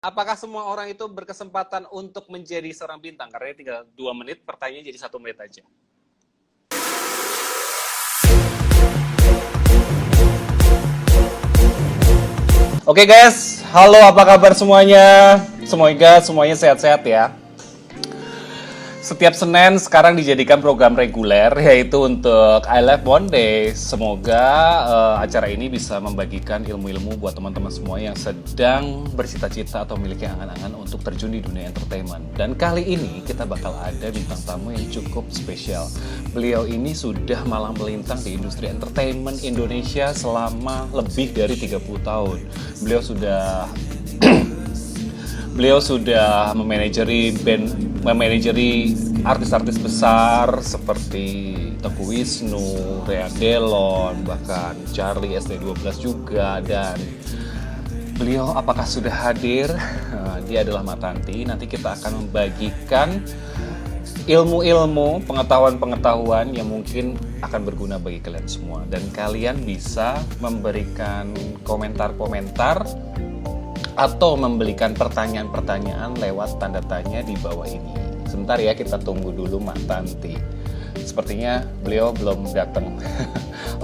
Apakah semua orang itu berkesempatan untuk menjadi seorang bintang? Karena tinggal 2 menit, pertanyaannya jadi 1 menit aja. Oke guys, halo apa kabar semuanya? Semoga semuanya sehat-sehat ya. Setiap Senin sekarang dijadikan program reguler, yaitu untuk I Love Monday. Semoga acara ini bisa membagikan ilmu-ilmu buat teman-teman semua yang sedang bercita-cita atau memiliki angan-angan untuk terjun di dunia entertainment. Dan kali ini kita bakal ada bintang tamu yang cukup spesial. Beliau ini sudah malang melintang di industri entertainment Indonesia selama lebih dari 30 tahun. Beliau sudah memanajeri artis-artis besar seperti Teuku Wisnu, Rea Delon, bahkan Charlie ST12 juga. Dan beliau apakah sudah hadir? Dia adalah Mak Tanti. Nanti kita akan membagikan ilmu-ilmu, pengetahuan-pengetahuan yang mungkin akan berguna bagi kalian semua. Dan kalian bisa memberikan komentar-komentar atau memberikan pertanyaan-pertanyaan lewat tanda tanya di bawah ini. Sebentar ya, kita tunggu dulu Mak Tanti. Sepertinya beliau belum datang.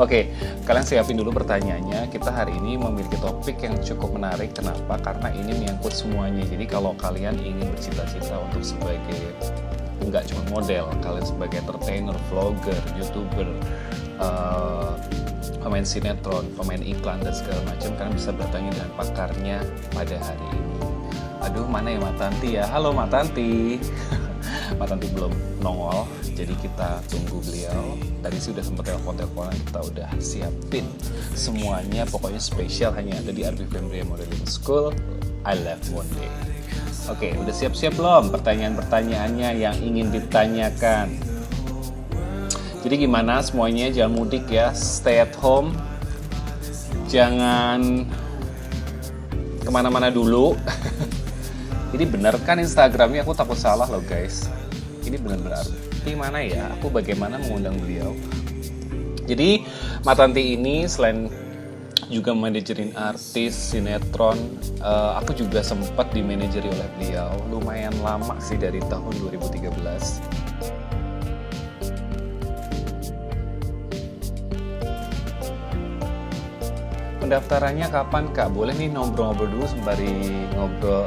Oke, kalian siapin dulu pertanyaannya. Kita hari ini memiliki topik yang cukup menarik. Kenapa? Karena ini menyangkut semuanya. Jadi kalau kalian ingin bercita-cita untuk sebagai, nggak cuma model, kalian sebagai entertainer, vlogger, youtuber, pemain sinetron, pemain iklan, dan segala macam, kalian bisa bertanya dengan pakarnya pada hari ini. Aduh, mana ya Mak Tanti ya? Halo Mak Tanti. Mak Tanti belum nongol, jadi kita tunggu beliau. Tadi sudah sempat telepon-teleponan, kita udah siapin semuanya. Pokoknya spesial hanya ada di Arby Fembria Modeling School. I Love Monday. Oke, udah siap-siap belum pertanyaan-pertanyaannya yang ingin ditanyakan? Jadi gimana semuanya, jangan mudik ya, stay at home, jangan kemana-mana dulu. Ini bener kan Instagramnya, aku takut salah loh guys. Ini bener berarti mana ya, aku bagaimana mengundang beliau. Jadi Mak Tanti ini selain juga manajerin artis, sinetron, aku juga sempat dimanajeri oleh beliau. Lumayan lama sih, dari tahun 2013. Pendaftarannya kapan Kak? Boleh nih ngobrol-ngobrol dulu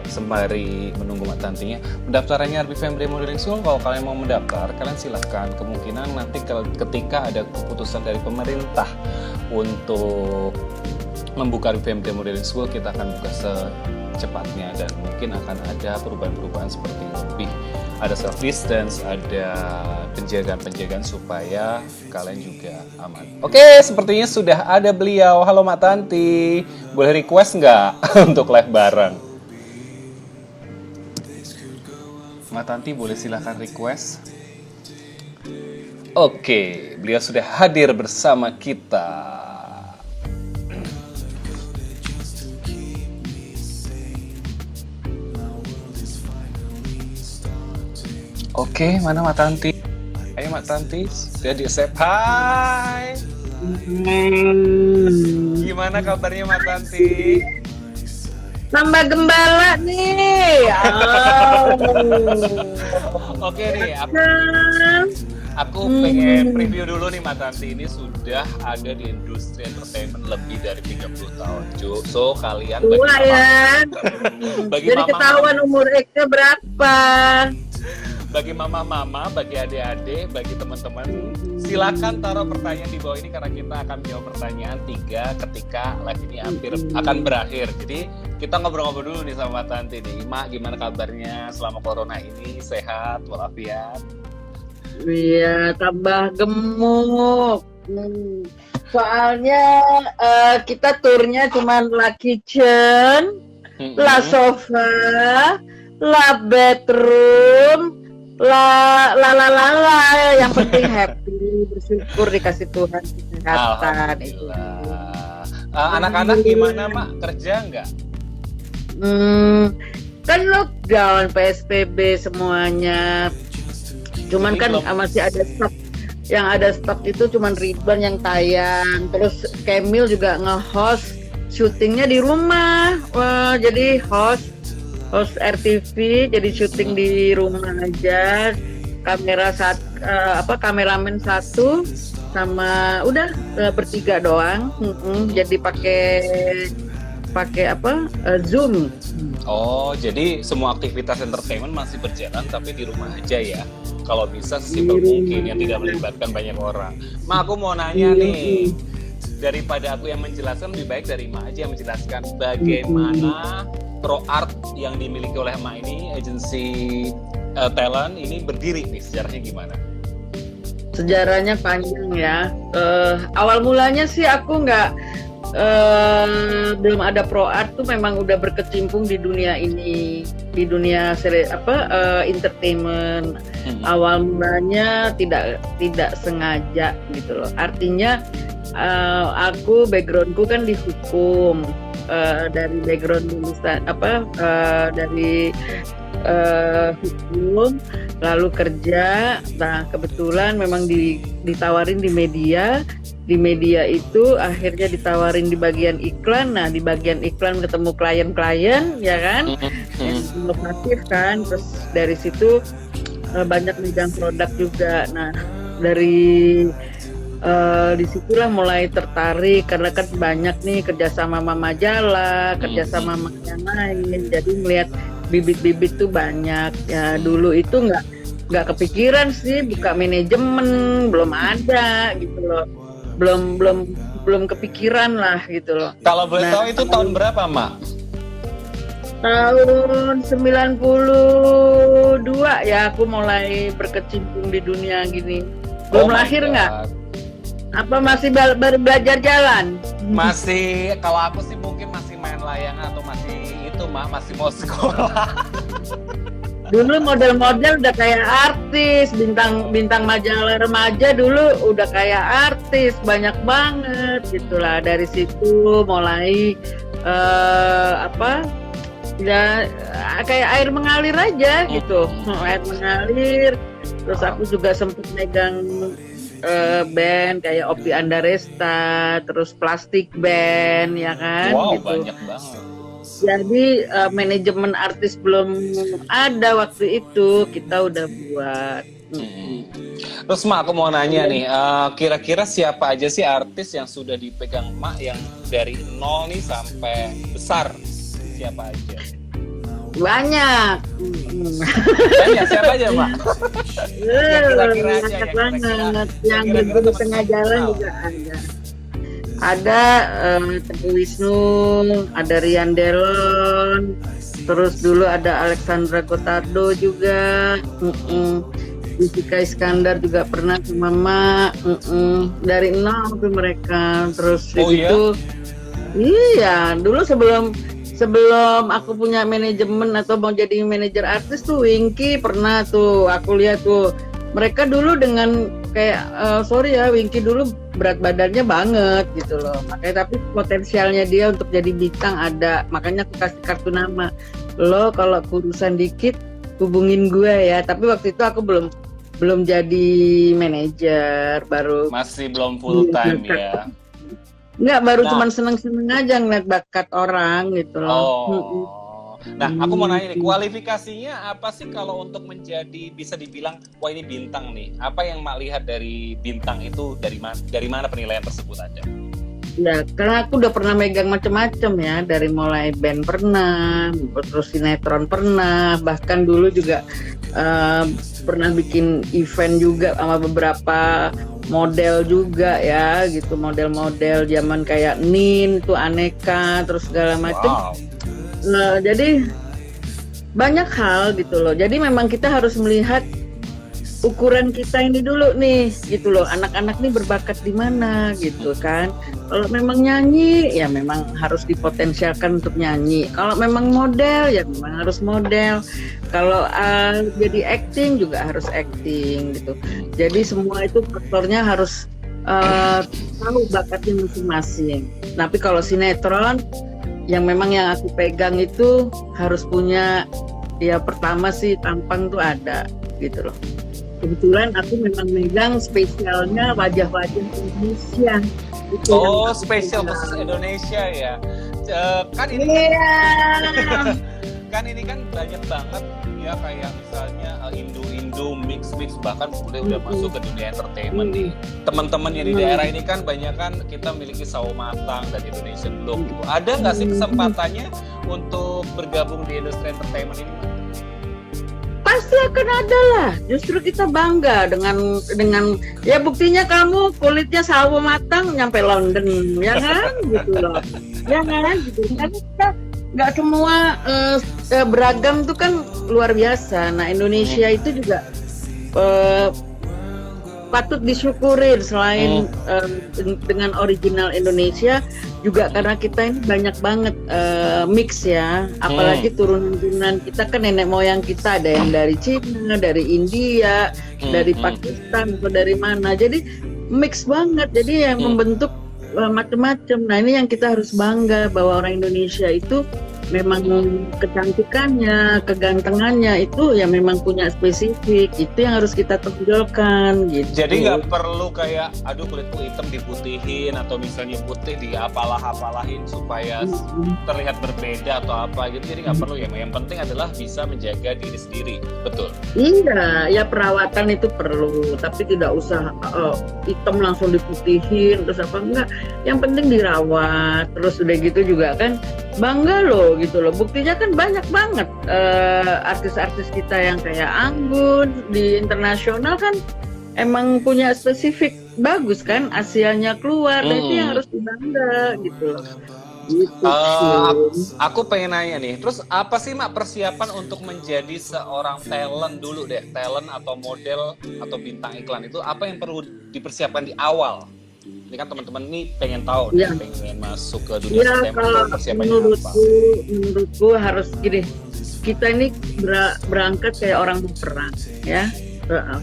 sembari menunggu Mak Tantinya. Pendaftarannya Arby Fembria Modeling School. Kalau kalian mau mendaftar, kalian silahkan. Kemungkinan nanti ketika ada keputusan dari pemerintah untuk membuka Arby Fembria Modeling School, kita akan buka secepatnya, dan mungkin akan ada perubahan-perubahan seperti lebih ada self distance, ada penjagaan supaya kalian juga aman. Oke, sepertinya sudah ada beliau. Halo Mak Tanti, boleh request nggak untuk live bareng? Mak Tanti boleh silahkan request. Oke, beliau sudah hadir bersama kita. Oke, mana Mak Tanti? Ayo Mak Tanti, sudah di-accept. Hai. Gimana kabarnya Mak Tanti? Tambah gembala nih. Oke nih, aku pengen preview dulu nih Mak Tanti. Ini sudah ada di industri entertainment lebih dari 30 tahun. So kalian tua ya. Bagi jadi mama, ketahuan umur Eka berapa. Bagi mama-mama, bagi adik-adik, bagi teman-teman, silakan taruh pertanyaan di bawah ini, karena kita akan jawab pertanyaan 3 ketika live ini hampir akan berakhir. Jadi kita ngobrol-ngobrol dulu nih sama Mak Tanti nih. Mak, gimana kabarnya selama corona ini? Sehat walafiat? Iya, tambah gemuk. Soalnya kita turnya cuma La Kitchen, La Sofa, La Bedroom, la yang penting happy, bersyukur dikasih Tuhan kesehatan. Alhamdulillah. Anak-anak gimana Mak, kerja nggak? Kan lockdown, PSBB semuanya. Cuman kan masih ada stok. Yang ada stok itu cuman Ridwan yang tayang. Terus Kemil juga nge-host syutingnya di rumah. Wah, jadi host host RTV, jadi syuting di rumah aja. Kameramen satu sama udah bertiga doang. Jadi pakai Zoom. Oh, jadi semua aktivitas entertainment masih berjalan tapi di rumah aja ya. Kalau bisa sesimpel mungkin yang tidak melibatkan banyak orang. Ma, aku mau nanya nih. Daripada aku yang menjelaskan, lebih baik dari Ma aja yang menjelaskan bagaimana Pro Art yang dimiliki oleh Ma ini, agensi talent ini berdiri nih, sejarahnya gimana? Sejarahnya panjang ya. Awal mulanya sih aku belum ada Pro Art tuh memang udah berkecimpung di dunia ini, di dunia entertainment. Awal mulanya tidak sengaja gitu loh. Artinya aku backgroundku kan di hukum, dari background lulusan dari hukum, lalu kerja. Nah kebetulan memang ditawarin di media itu akhirnya ditawarin di bagian iklan. Nah di bagian iklan ketemu klien-klien ya kan, inovatif kan, terus dari situ banyak megang produk juga. Nah dari disitulah mulai tertarik karena kan banyak nih kerjasama sama majalah, kerjasama sama yang lain, jadi melihat bibit-bibit tuh banyak ya. Dulu itu nggak kepikiran sih buka manajemen, belum ada gitu loh, belum kepikiran lah gitu loh. Kalau boleh tahu itu tahun berapa, Mak? Tahun 92 ya aku mulai berkecimpung di dunia gini. Belum lahir nggak? Apa masih baru belajar jalan? Masih, kalau aku sih mungkin masih main layangan atau masih mau sekolah. Dulu model-model udah kayak artis, bintang majalah remaja dulu udah kayak artis, banyak banget gitulah. Dari situ mulai ya kayak air mengalir aja gitu, air mengalir. Terus aku juga sempat megang band kayak Opi Andaresta, terus Plastik Band ya kan. Wow, gitu. Banyak banget. Jadi manajemen artis belum ada waktu itu, kita udah buat. Terus Mak, aku mau nanya nih, kira-kira siapa aja sih artis yang sudah dipegang Mak yang dari nol nih sampai besar? Siapa aja? Banyak. Banyak, siapa aja Mak? Yang kira-kira aja, yang berbeda di tengah jalan juga ada. Ada Teguh Wisnu, ada Rian Delon, terus dulu ada Alexandra Gotardo juga, Jessica Iskandar juga pernah sama Mak, dari nol tuh mereka. Terus itu, iya dulu sebelum aku punya manajemen atau mau jadi manajer artis tuh Winky pernah tuh aku lihat tuh. Mereka dulu dengan kayak sorry ya, Winky dulu berat badannya banget gitu loh, makanya tapi potensialnya dia untuk jadi bintang ada, makanya aku kasih kartu nama lo, kalau kurusan dikit hubungin gue ya. Tapi waktu itu aku belum jadi manajer, baru masih belum full time ya. Enggak, baru cuman seneng-seneng aja ngeliat bakat orang gitu loh. Nah, aku mau nanya nih, kualifikasinya apa sih kalau untuk menjadi, bisa dibilang, wah ini bintang nih? Apa yang Mak lihat dari bintang itu, dari mana penilaian tersebut ada? Ya, karena aku udah pernah megang macam-macam ya, dari mulai band pernah, terus sinetron pernah, bahkan dulu juga pernah bikin event juga sama beberapa model juga ya, gitu, model-model zaman kayak Nin, tuh Aneka, terus segala macam. Wow. Nah, jadi banyak hal gitu loh. Jadi memang kita harus melihat ukuran kita ini dulu nih, gitu loh. Anak-anak nih berbakat di mana gitu kan. Kalau memang nyanyi, ya memang harus dipotensialkan untuk nyanyi. Kalau memang model, ya memang harus model. Kalau jadi acting juga harus acting gitu. Jadi semua itu faktornya harus tahu bakatnya masing-masing. Tapi kalau sinetron, yang memang yang aku pegang itu harus punya, ya pertama sih tampang tuh ada gitu loh. Kebetulan aku memang megang spesialnya wajah-wajah Indonesia. Itu spesial khusus Indonesia ya. Kan ini kan ini kan banyak banget ya kayak misalnya Indo mix bahkan udah masuk ke dunia entertainment nih. Teman-teman yang di daerah ini kan banyak kan kita miliki sawo matang dan Indonesian Block gitu. Ada nggak sih kesempatannya untuk bergabung di industri entertainment ini? Pasti akan ada lah. Justru kita bangga dengan ya buktinya kamu kulitnya sawo matang nyampe London, ya kan gitu loh. Ya kan gitu. Kan kita nggak semua beragam tuh kan luar biasa. Nah Indonesia itu juga patut disyukurin selain dengan original Indonesia juga karena kita ini banyak banget mix ya, apalagi turunan kita kan nenek moyang kita ada yang dari Cina, dari India, dari Pakistan atau dari mana, jadi mix banget, jadi yang membentuk macam-macam. Nah ini yang kita harus bangga bahwa orang Indonesia itu memang kecantikannya, kegantengannya itu ya memang punya spesifik, itu yang harus kita tonjolkan gitu. Jadi nggak perlu kayak aduh kulitku hitam diputihin atau misalnya putih diapalah-apalahin supaya terlihat berbeda atau apa gitu, jadi nggak perlu ya, yang penting adalah bisa menjaga diri sendiri, betul? Iya, ya perawatan itu perlu, tapi tidak usah hitam langsung diputihin terus apa enggak, yang penting dirawat, terus udah gitu juga kan bangga loh gitu loh, buktinya kan banyak banget artis-artis kita yang kayak Anggun di internasional kan emang punya spesifik bagus kan, Asianya keluar, dan itu yang harus dibangga gitu loh. Gitu. Aku pengen nanya nih, terus apa sih Mak persiapan untuk menjadi seorang talent dulu deh, talent atau model atau bintang iklan itu apa yang perlu dipersiapkan di awal? Ini kan teman-teman nih pengen tahu, ya. Pengen masuk ke dunia kalau menurutku harus gini, kita ini berangkat kayak orang mau perang ya.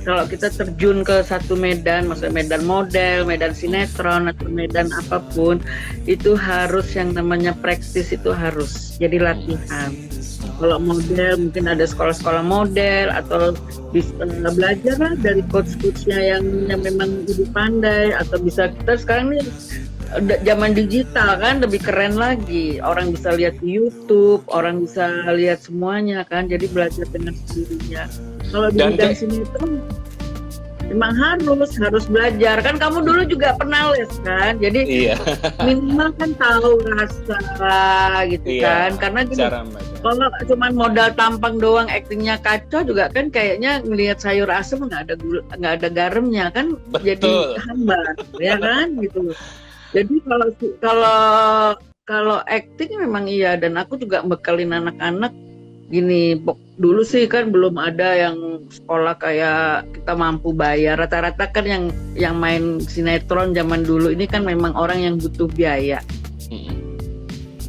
Kalau kita terjun ke satu medan, maksudnya medan model, medan sinetron atau medan apapun, itu harus yang namanya praktis, itu harus jadi latihan. Kalau model mungkin ada sekolah-sekolah model atau bisa belajar lah dari coach-coachnya yang memang lebih pandai, atau bisa kita sekarang nih zaman digital kan lebih keren lagi, orang bisa lihat di YouTube, orang bisa lihat semuanya kan, jadi belajar dengan sendirinya. Kalau di bidang sinetron memang harus belajar kan, kamu dulu juga pernah les kan, jadi minimal kan tahu rasa gitu kan, karena gini, kalau cuma modal tampang doang, aktingnya kacau juga kan kayaknya ngelihat sayur asem nggak ada garamnya kan. Betul. Jadi hambar ya kan gitu. Jadi kalau akting memang iya, dan aku juga bekalin anak-anak gini, dulu sih kan belum ada yang sekolah kayak kita mampu bayar, rata-rata kan yang main sinetron zaman dulu ini kan memang orang yang butuh biaya,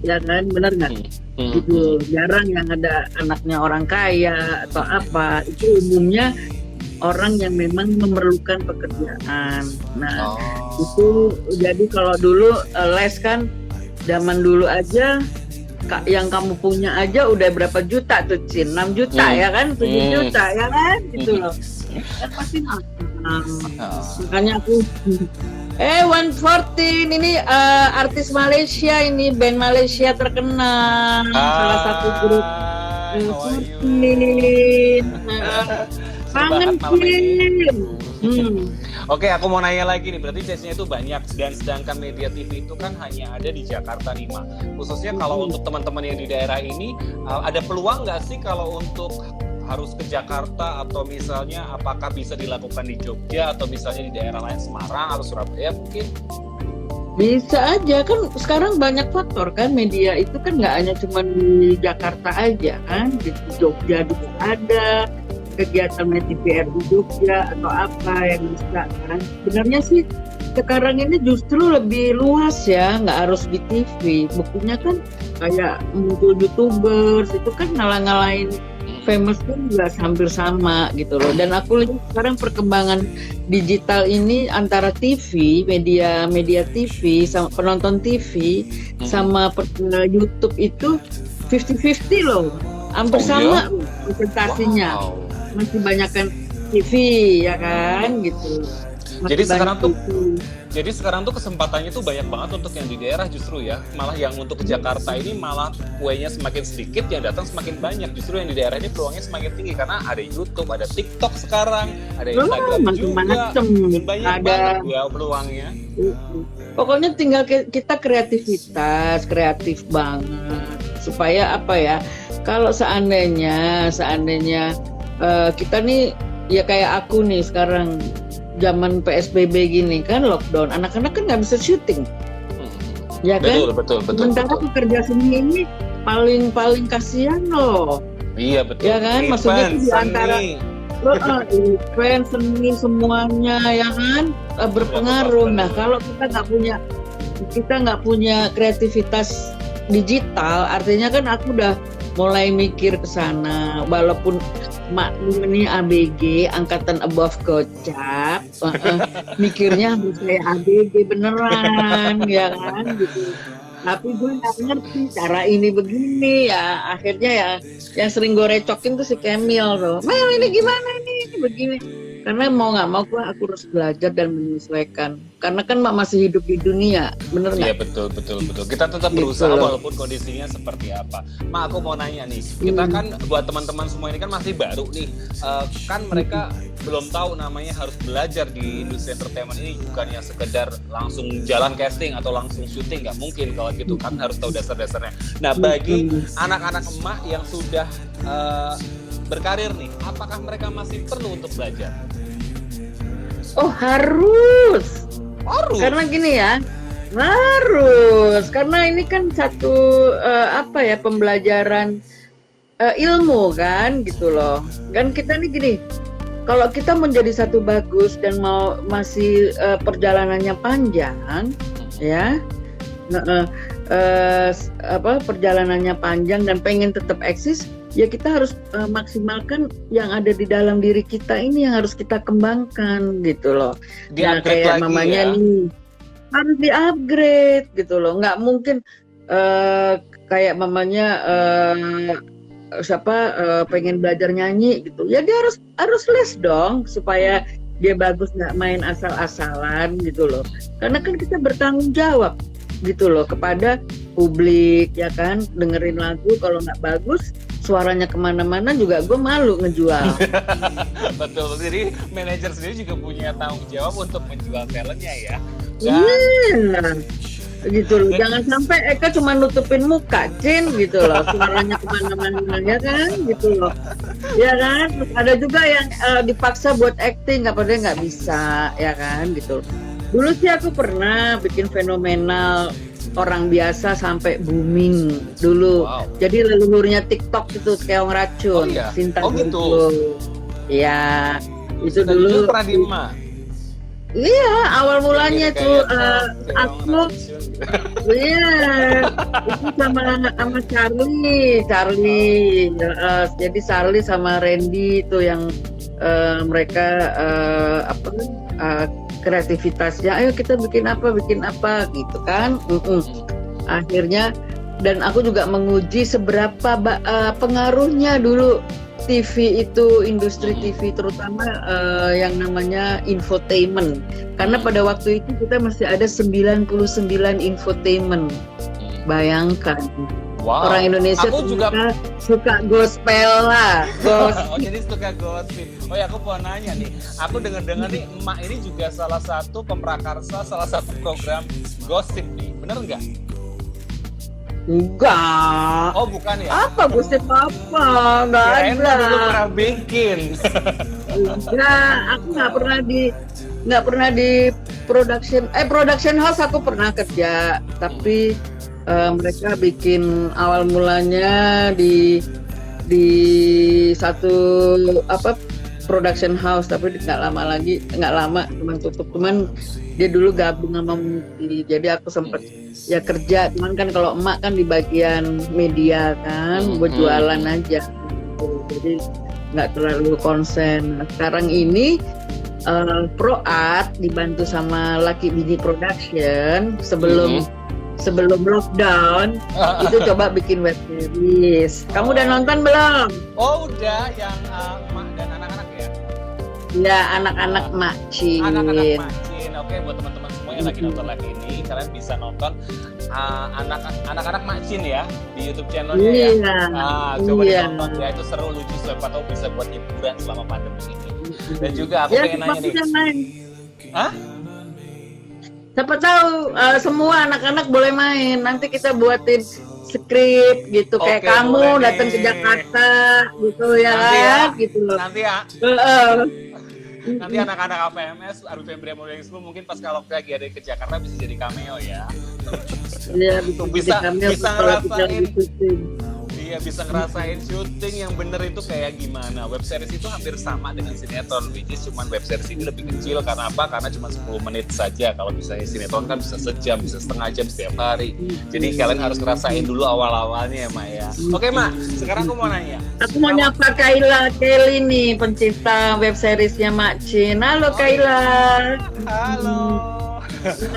ya kan, benar nggak? Gitu, jarang yang ada anaknya orang kaya atau apa, itu umumnya orang yang memang memerlukan pekerjaan. Nah itu jadi kalau dulu les kan zaman dulu aja, yang kamu punya aja udah berapa juta tuh Cin, 6 juta ya kan, 7 juta ya kan gitu loh, kan pasti makanya aku 114 ini artis Malaysia, ini band Malaysia terkenal, salah satu grup 114 kangen Cin. Oke, aku mau nanya lagi nih, berarti sesinya itu banyak, dan sedangkan media TV itu kan hanya ada di Jakarta nih, Mak. Khususnya kalau untuk teman-teman yang di daerah ini, ada peluang nggak sih kalau untuk harus ke Jakarta, atau misalnya apakah bisa dilakukan di Jogja, atau misalnya di daerah lain, Semarang atau Surabaya mungkin? Bisa aja kan, sekarang banyak faktor kan, media itu kan nggak hanya cuma di Jakarta aja kan, di Jogja juga ada kegiatan TVRI Jogja atau apa yang bisa kan. Sebenarnya sih sekarang ini justru lebih luas ya, nggak harus di TV. Buktinya kan kayak muncul YouTubers itu kan ngalah-ngalahin famous pun juga hampir sama gitu loh. Dan aku lihat sekarang perkembangan digital ini antara TV, media TV sama penonton TV sama YouTube itu 50-50 loh, hampir sama presentasinya. Masih banyakkan TV ya kan gitu. Jadi sekarang tuh Jadi sekarang tuh kesempatannya tuh banyak banget untuk yang di daerah justru ya. Malah yang untuk ke Jakarta ini malah kuenya semakin sedikit, yang datang semakin banyak. Justru yang di daerah ini peluangnya semakin tinggi karena ada YouTube, ada TikTok sekarang, ada Instagram juga. Dan banyak banget ya peluangnya. Pokoknya tinggal kita kreatif banget. Supaya apa ya? Kalau seandainya kita nih ya kayak aku nih sekarang zaman PSBB gini kan lockdown, anak-anak kan nggak bisa syuting, ya kan? Betul. Sementara pekerja seni ini paling kasihan loh. Iya betul. Ya kan, maksudnya di antara event seni semuanya ya kan berpengaruh. Nah kalau kita nggak punya kreativitas digital, artinya kan aku udah mulai mikir ke sana, walaupun maklum ini ABG, angkatan above kocap, mikirnya harus kayak ABG beneran, ya kan, gitu. Tapi gue nggak ngerti cara ini begini ya, akhirnya ya yang sering gue recokin tuh si Kemil tuh, Mel ini gimana ini begini. Karena mau nggak mau aku harus belajar dan menyesuaikan. Karena kan masih hidup di dunia, bener nggak? Iya betul. Kita tetap berusaha walaupun kondisinya seperti apa. Ma, aku mau nanya nih, kita kan buat teman-teman semua ini kan masih baru nih, kan mereka belum tahu namanya harus belajar di industri entertainment ini, bukannya sekedar langsung jalan casting atau langsung syuting, nggak mungkin kalau gitu kan, harus tahu dasar-dasarnya. Nah bagi anak-anak emak yang sudah berkarir nih, apakah mereka masih perlu untuk belajar? Oh harus. Karena gini ya, harus. Karena ini kan satu pembelajaran ilmu kan, gitu loh. Kan kita nih gini, kalau kita menjadi satu bagus dan masih perjalanannya panjang, ya. Perjalanannya panjang dan pengen tetap eksis, ya kita harus maksimalkan yang ada di dalam diri kita ini yang harus kita kembangkan gitu loh. Nah kayak mamanya nih harus di-upgrade gitu loh. Nggak mungkin kayak mamanya pengen belajar nyanyi gitu. Ya dia harus les dong supaya dia bagus, nggak main asal-asalan gitu loh. Karena kan kita bertanggung jawab gitu loh kepada publik ya kan, dengerin lagu kalau nggak bagus suaranya kemana-mana juga gue malu ngejual. Betul, jadi manajer sendiri juga punya tanggung jawab untuk menjual talentnya ya. Iya, gitu loh. Jangan sampai Eka cuma nutupin muka, Cin gitu loh, suaranya kemana-mana ya kan, gitu loh. Ya kan, terus ada juga yang dipaksa buat acting, nggak bisa ya kan, gitu. Dulu sih aku pernah bikin fenomenal orang biasa sampai booming dulu. Wow. Jadi leluhurnya TikTok itu Keong Racun, Sinta gitu. Ya, itu dan dulu. Pernah di emak. Iya, awal mulanya tuh aku, iya, itu sama Charlie, jadi Charlie sama Randy itu yang mereka kreativitasnya, ayo kita bikin apa gitu kan. Akhirnya dan aku juga menguji seberapa pengaruhnya dulu TV itu, industri TV terutama yang namanya infotainment, karena pada waktu itu kita masih ada 99 infotainment. Bayangkan. Wow. Orang Indonesia aku juga suka gospel lah. Oh, jadi suka gosip. Oh ya, aku mau nanya nih. Aku dengar-dengar nih emak ini juga salah satu pemrakarsa salah satu program gosip nih. Bener nggak? Enggak. Oh, bukan ya? Apa gosip apa? Enggak ada. Dulu pernah bikin. Enggak, aku nggak pernah di production house aku pernah kerja, tapi mereka bikin awal mulanya di satu production house, tapi nggak lama cuman tutup. Cuman dia dulu gabung sama Muti, jadi aku sempet ya kerja. Cuman kan kalau emak kan di bagian media kan, buat jualan aja gitu. Jadi nggak terlalu konsen. Nah, sekarang ini Pro Art dibantu sama Laki Bini Production sebelum lockdown itu coba bikin web series. Kamu udah nonton belum? Oh udah, yang emak dan anak-anak ya? Ya, anak-anak Macin. Anak-anak Macin. Oke, buat teman-teman semua yang lagi nonton live ini, kalian bisa nonton anak-anak Macin ya di YouTube channelnya ya. Coba ditonton ya, itu seru, lucu, siapa tahu bisa buat hiburan selama pandemi ini. Dan juga aku pengen nanya nih. Hah? Siapa tahu semua anak-anak boleh main. Nanti kita buatin skrip gitu, kayak kamu datang ke Jakarta gitu ya, gitu loh. Nanti nanti anak-anak APMS, Arus Febri Modeling School mungkin pas kalau lagi ada ke Jakarta bisa jadi cameo ya. Iya, bisa ngerasain. Iya, bisa ngerasain syuting yang bener itu kayak gimana. Web series itu hampir sama dengan sinetron, which is cuman web series ini lebih kecil karena apa? Karena cuma 10 menit saja. Kalau misalnya sinetron kan bisa sejam, bisa setengah jam setiap hari. Jadi kalian harus ngerasain dulu awal-awalnya ya, Mak ya. Oke, Mak, sekarang aku mau nanya. Aku mau nyapa Kayla Kelly nih, pencipta web seriesnya Mak Cin. Halo Kayla. Halo.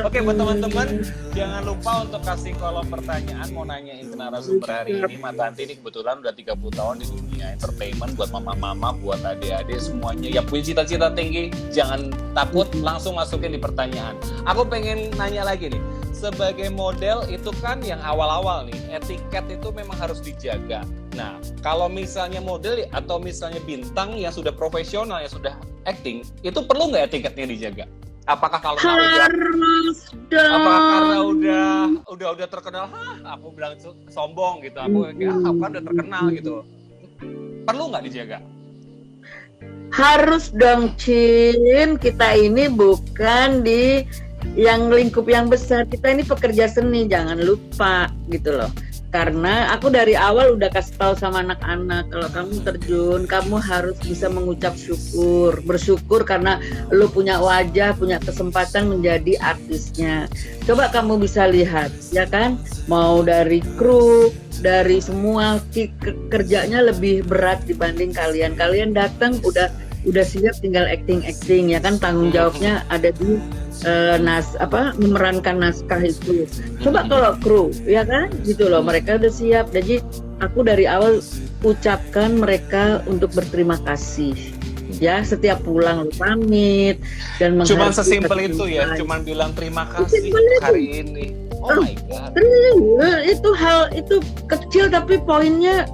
Oke, buat teman-teman jangan lupa untuk kasih kolom pertanyaan, mau nanyain ke narasumber hari ini. Mak Tanti ini kebetulan udah 30 tahun di dunia entertainment, buat mama-mama, buat adik-adik semuanya yang punya cita-cita tinggi, jangan takut, langsung masukin di pertanyaan. Aku pengen nanya lagi nih, sebagai model itu kan yang awal-awal nih, etiket itu memang harus dijaga. Nah, kalau misalnya model atau misalnya bintang yang sudah profesional, yang sudah acting, itu perlu nggak etiketnya dijaga? Apakah kalau karena udah terkenal, aku bilang sombong gitu, aku kan udah terkenal gitu, perlu nggak dijaga? Harus dong, Cin. Kita ini bukan di yang lingkup yang besar, kita ini pekerja seni, jangan lupa gitu loh. Karena aku dari awal udah kasih tahu sama anak-anak, kalau kamu terjun, kamu harus bisa mengucap syukur, bersyukur karena lu punya wajah, punya kesempatan menjadi artisnya. Coba kamu bisa lihat, ya kan? Mau dari kru, dari semua kerjanya lebih berat dibanding kalian. Kalian datang udah siap, tinggal acting ya kan, tanggung jawabnya ada di memerankan naskah itu. Coba kalau kru, ya kan, gitu loh, mereka udah siap. Jadi aku dari awal ucapkan mereka untuk berterima kasih. Ya, setiap pulang lu pamit dan cuman sesimpel itu ya, cuman bilang terima kasih hari ini. Oh my god. Itu hal itu kecil tapi poinnya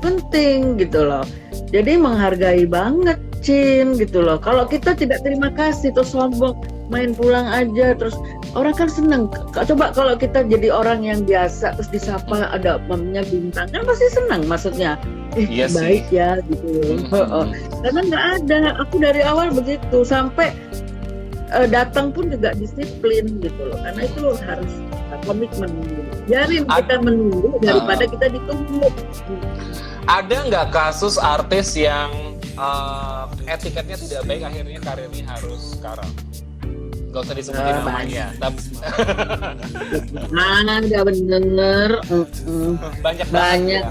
penting gitu loh. Jadi menghargai banget, Cin, gitu loh. Kalau kita tidak terima kasih terus sombong, main pulang aja, terus orang kan seneng. Coba kalau kita jadi orang yang biasa terus disapa ada mamanya bintang, kan pasti seneng, maksudnya iya baik sih. ya gitu. Karena nggak ada, aku dari awal begitu sampai datang pun juga disiplin gitu loh, karena itu harus komitmen. Biarin kita menunggu daripada kita ditunggu. Ada nggak kasus artis yang etiketnya tidak baik, akhirnya karirnya harus sekarang? Gak usah disebutin namanya. Ada bener. Banyak.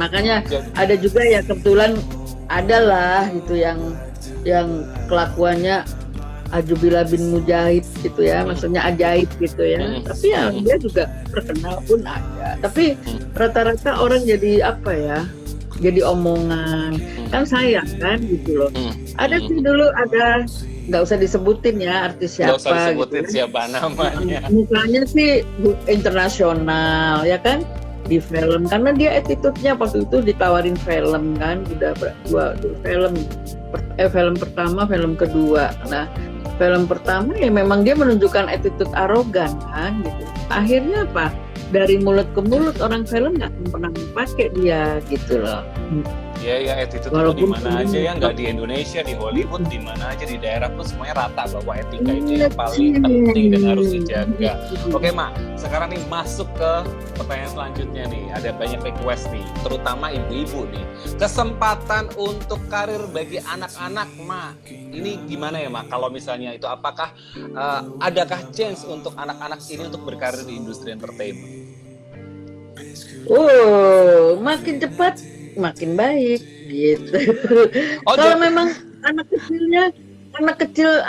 Makanya ada juga ya, kebetulan adalah itu yang kelakuannya Ajubila bin Mujahid gitu ya, maksudnya ajaib gitu ya. Tapi ya dia juga terkenal pun ada. Tapi rata-rata orang jadi apa ya? Jadi omongan. Kan sayang kan gitu loh. Ada sih dulu ada, nggak usah disebutin ya artis siapa. Nggak usah disebutin gitu, siapa namanya. Mukanya sih internasional ya kan, di film, karena dia attitude-nya waktu itu ditawarin film kan, udah dua film pertama, film kedua. Nah, film pertama ya memang dia menunjukkan attitude arogan kan gitu. Akhirnya apa? Dari mulut ke mulut orang film nggak pernah pakai dia gitu loh. Ya attitude itu di mana aja ya, nggak di Indonesia, di Hollywood, di mana aja di daerah pun semuanya rata bahwa etika itu yang paling penting dan harus dijaga. Oke, Mak, sekarang nih masuk ke pertanyaan selanjutnya nih. Ada banyak request nih, terutama ibu-ibu nih. Kesempatan untuk karir bagi anak-anak, Mak. Ini gimana ya, Mak? Kalau misalnya itu apakah adakah chance untuk anak-anak ini untuk berkarir di industri entertainment? Makin cepat makin baik gitu. Kalau memang anak kecil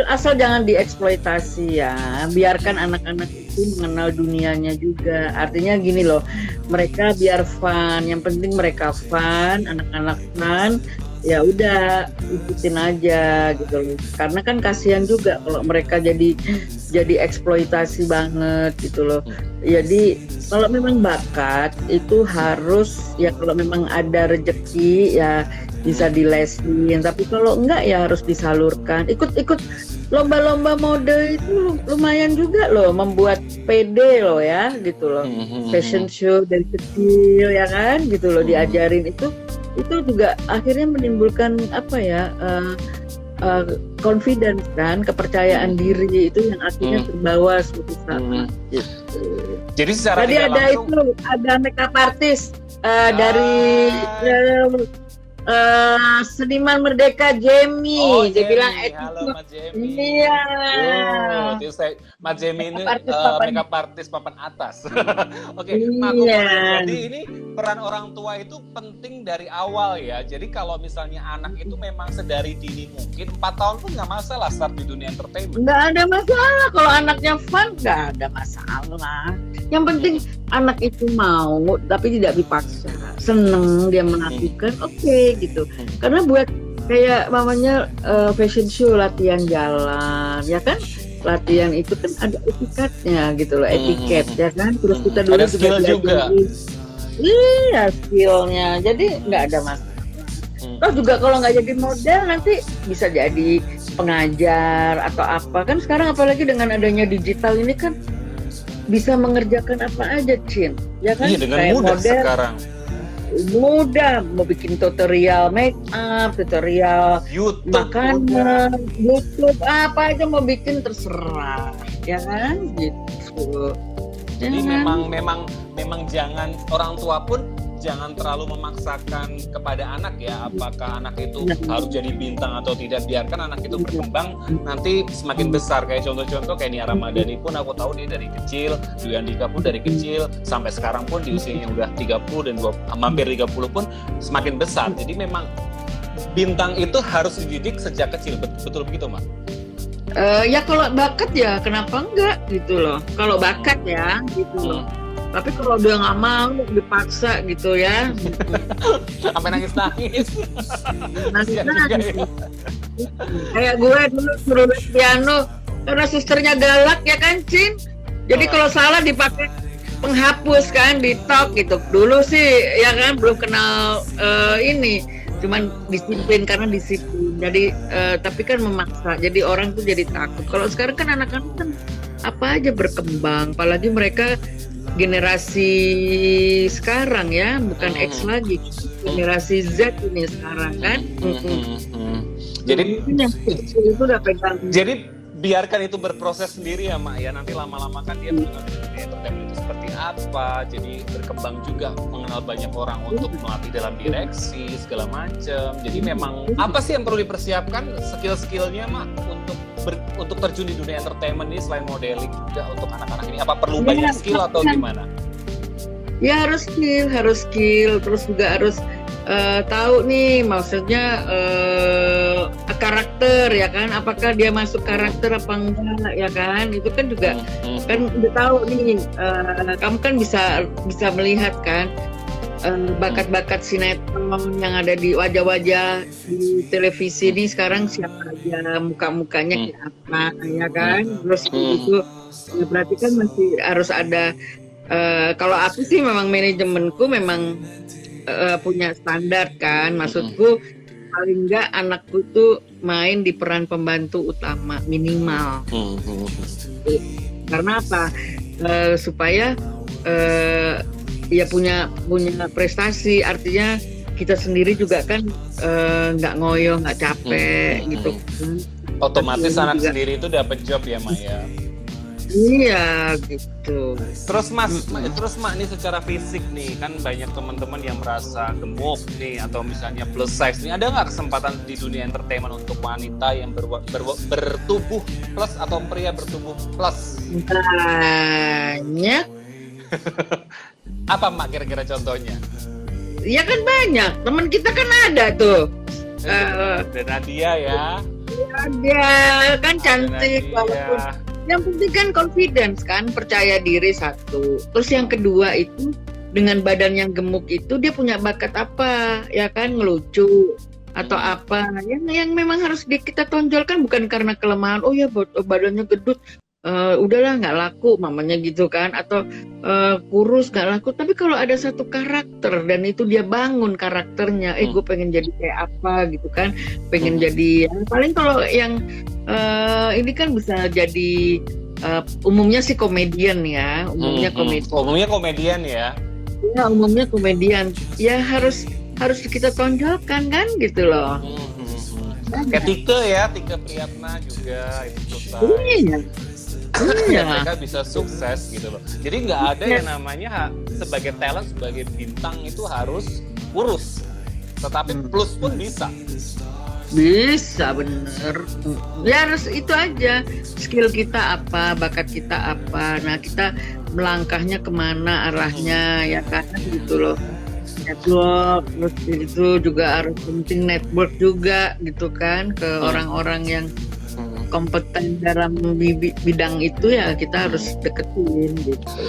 asal jangan dieksploitasi ya. Biarkan anak-anak itu mengenal dunianya juga. Artinya gini loh, mereka biar fun. Yang penting mereka fun, anak-anak fun. ya udah ikutin aja gitu loh. Karena kan kasihan juga kalau mereka jadi eksploitasi banget gitu loh. Jadi kalau memang bakat itu harus ya, kalau memang ada rezeki ya bisa dilesin, tapi kalau enggak ya harus disalurkan. Ikut lomba-lomba mode itu lumayan juga loh, membuat PD loh ya gitu loh. Fashion show dari kecil ya kan gitu loh, diajarin itu juga akhirnya menimbulkan apa ya, confidence kan, kepercayaan diri itu yang akhirnya terbawa suatu saat gitu. Jadi secara Tadi tidak ada langsung ada makeup artist dari Seniman Merdeka Jamie, dia Jamie. bilang Halo Mas Jamie. Iya. Mas Jamie ini makeup artist papan atas. Oke, Iya. jadi ini peran orang tua itu penting dari awal ya. Jadi kalau misalnya anak itu memang sedari dini mungkin 4 tahun pun nggak masalah start di dunia entertainment. Nggak ada masalah kalau anaknya fun, nggak ada masalah. Yang penting anak itu mau tapi tidak dipaksa, seneng dia melakukan, oke gitu. Karena buat kayak mamanya fashion show, latihan jalan ya kan, latihan itu kan ada etiketnya gitu loh, etiket ya kan. Terus kita dulu ada skill juga. Iya, skillnya, jadi nggak ada masalah. Terus juga kalau nggak jadi model nanti bisa jadi pengajar atau apa kan. Sekarang apalagi dengan adanya digital ini kan bisa mengerjakan apa aja, Cin, ya kan? Iya, dengan kayak mudah model, sekarang. Mudah, mau bikin tutorial make up, tutorial YouTube, makanan, YouTube, apa aja mau bikin terserah, ya kan? Gitu. Jadi memang jangan, orang tua pun jangan terlalu memaksakan kepada anak ya, apakah anak itu harus jadi bintang atau tidak. Biarkan anak itu berkembang, nanti semakin besar. Kayak contoh-contoh kayak Nia Ramadhani pun aku tahu dia dari kecil, Dwi Andika pun dari kecil, sampai sekarang pun di usianya udah 30 dan hampir 30 pun semakin besar. Jadi memang bintang itu harus dididik sejak kecil, betul begitu Mak? Ya kalau bakat ya kenapa enggak gitu loh, kalau bakat ya gitu loh. Tapi kalau dia nggak mau, dipaksa gitu ya. Sampai nangis-nangis. Nangis-nangis. Kayak gue dulu suruh les piano, karena susternya galak ya kan, Cin. Jadi kalau salah dipakai penghapus kan, di talk gitu. Dulu sih ya kan belum kenal ini, cuman disiplin karena disiplin. Jadi tapi kan memaksa. Jadi orang tuh jadi takut. Kalau sekarang kan anak-anak kan apa aja berkembang, apalagi mereka generasi sekarang ya, bukan X lagi, generasi Z ini sekarang kan. Jadi itu udah pegang. Jadi biarkan itu berproses sendiri ya Mak ya, nanti lama-lama kan dia mengenal dunia entertainment itu seperti apa, jadi berkembang juga, mengenal banyak orang untuk melatih dalam direksi segala macam. Jadi memang apa sih yang perlu dipersiapkan skill-skillnya Mak untuk terjun di dunia entertainment ini selain modeling juga untuk anak-anak ini? Apa perlu banyak skill atau gimana? Ya harus skill, terus juga harus tahu nih, maksudnya karakter ya kan, apakah dia masuk karakter apa enggak ya kan, itu kan juga kan udah tahu nih, kamu kan bisa melihat kan bakat-bakat sinetron yang ada di wajah-wajah di televisi ini sekarang siapa aja, muka-mukanya kayak apa ya kan. Terus itu ya berarti kan masih harus ada, kalau aku sih memang manajemenku memang punya standar kan, maksudku paling enggak anakku tuh main di peran pembantu utama minimal. Karena apa? Supaya ya punya prestasi, artinya kita sendiri juga kan nggak ngoyo, nggak capek gitu. Otomatis anak juga sendiri itu dapat job ya Maya. Iya gitu. Terus Mak nih secara fisik nih kan banyak teman-teman yang merasa gemuk nih atau misalnya plus size nih, ada nggak kesempatan di dunia entertainment untuk wanita yang bertubuh plus atau pria bertubuh plus? Banyak. Apa Mak kira-kira contohnya? Ya kan banyak, teman kita kan ada tuh. Dan Nadia ya. Ada kan cantik, walaupun yang penting kan confidence kan, percaya diri satu. Terus yang kedua itu dengan badan yang gemuk itu dia punya bakat apa ya kan, ngelucu atau apa yang memang harus kita tonjolkan, bukan karena kelemahan, oh ya badannya gendut, udahlah nggak laku mamanya gitu kan, atau kurus nggak laku. Tapi kalau ada satu karakter dan itu dia bangun karakternya, gue pengen jadi kayak apa gitu kan, pengen jadi paling kalau yang ini kan bisa jadi umumnya sih komedian ya, umumnya komedian ya. Ya, umumnya komedian. Ya harus kita tonjolkan kan gitu loh. Kayak Tika Priyatna juga itu susah. Iya. Mereka bisa sukses gitu loh. Jadi nggak ada yang namanya sebagai talent, sebagai bintang itu harus kurus. Tetapi plus pun bisa. Bisa, bener. Ya harus itu aja, skill kita apa, bakat kita apa, nah kita melangkahnya kemana arahnya ya kan gitu loh. Network, terus itu juga harus penting network juga gitu kan, ke orang-orang yang kompeten dalam bidang itu ya kita harus deketin gitu.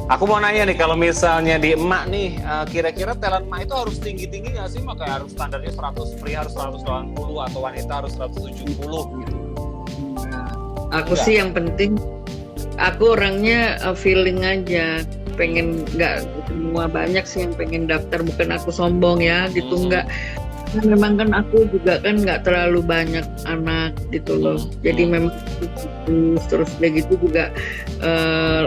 Aku mau nanya nih, kalau misalnya di emak nih, kira-kira talent emak itu harus tinggi-tinggi nggak sih? Maka harus standarnya 100, pria harus 180 atau wanita harus 170 gitu? Aku sih yang penting, aku orangnya feeling aja, pengen nggak semua, banyak sih yang pengen daftar, bukan aku sombong ya gitu, nggak. Memang kan aku juga kan nggak terlalu banyak anak gitu loh, jadi memang terus kayak gitu juga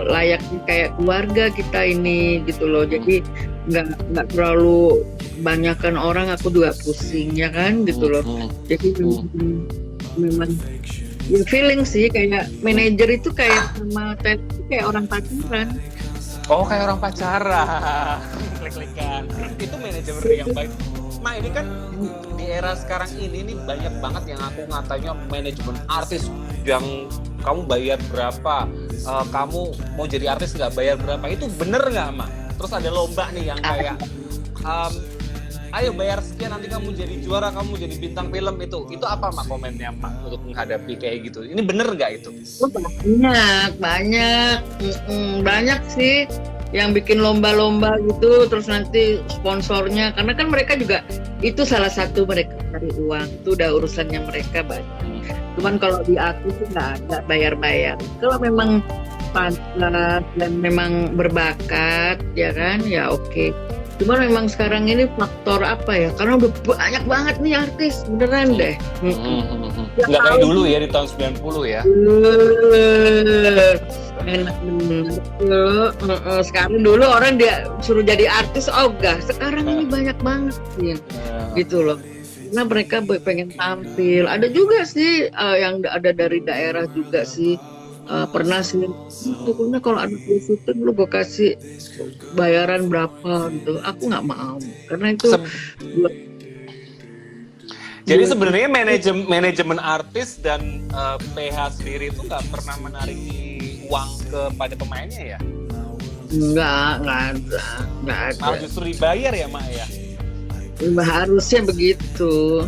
layaknya kayak keluarga kita ini gitu loh, jadi nggak terlalu kebanyakan orang, aku juga pusing ya kan gitu loh. Jadi memang ya feeling sih, kayak manajer itu kayak sama kayak orang pacaran. Oh, kayak orang pacaran, klik-klikan. Itu manajemen yang baik. Ma, ini kan di era sekarang ini nih banyak banget yang aku ngatanya manajemen artis, yang kamu bayar berapa, kamu mau jadi artis nggak bayar berapa, itu bener nggak, Ma? Terus ada lomba nih yang kayak ayo bayar sekian nanti kamu jadi juara, kamu jadi bintang film, itu apa, Ma, komennya, Ma, untuk menghadapi kayak gitu? Ini bener nggak itu? Banyak sih yang bikin lomba-lomba gitu, terus nanti sponsornya, karena kan mereka juga itu salah satu mereka cari uang, itu udah urusannya mereka banyak. Cuman kalau di aku tuh nggak ada bayar-bayar. Kalau memang pantas dan memang berbakat ya kan, ya oke. Cuman memang sekarang ini faktor apa ya, karena udah banyak banget nih artis, beneran deh. Nggak kayak dulu ya, di tahun 90 ya. Enak bener. Sekarang dulu orang dia suruh jadi artis ogah, sekarang ini banyak banget sih gitu loh, karena mereka pengen tampil. Ada juga sih yang ada dari daerah juga sih, pernah sih pokoknya kalau ada syuting lu gue kasih bayaran berapa gitu, aku nggak mau karena itu jadi sebenarnya manajemen artis dan PH sendiri itu nggak pernah menarik uang kepada pemainnya ya? Nggak ada. Malah justru dibayar ya, Mak ya? Harusnya begitu.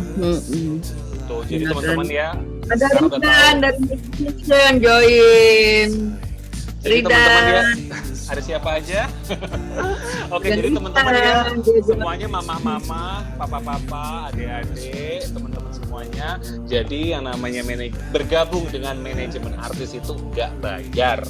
Tuh, jadi teman-teman ya. Ada Ridan dari Nation join. Jadi teman-teman ya, ada siapa aja? Oke, jadi teman-teman ya, semuanya mama-mama, papa-papa, adik-adik, teman-teman semuanya. Jadi yang namanya bergabung dengan manajemen artis itu nggak bayar,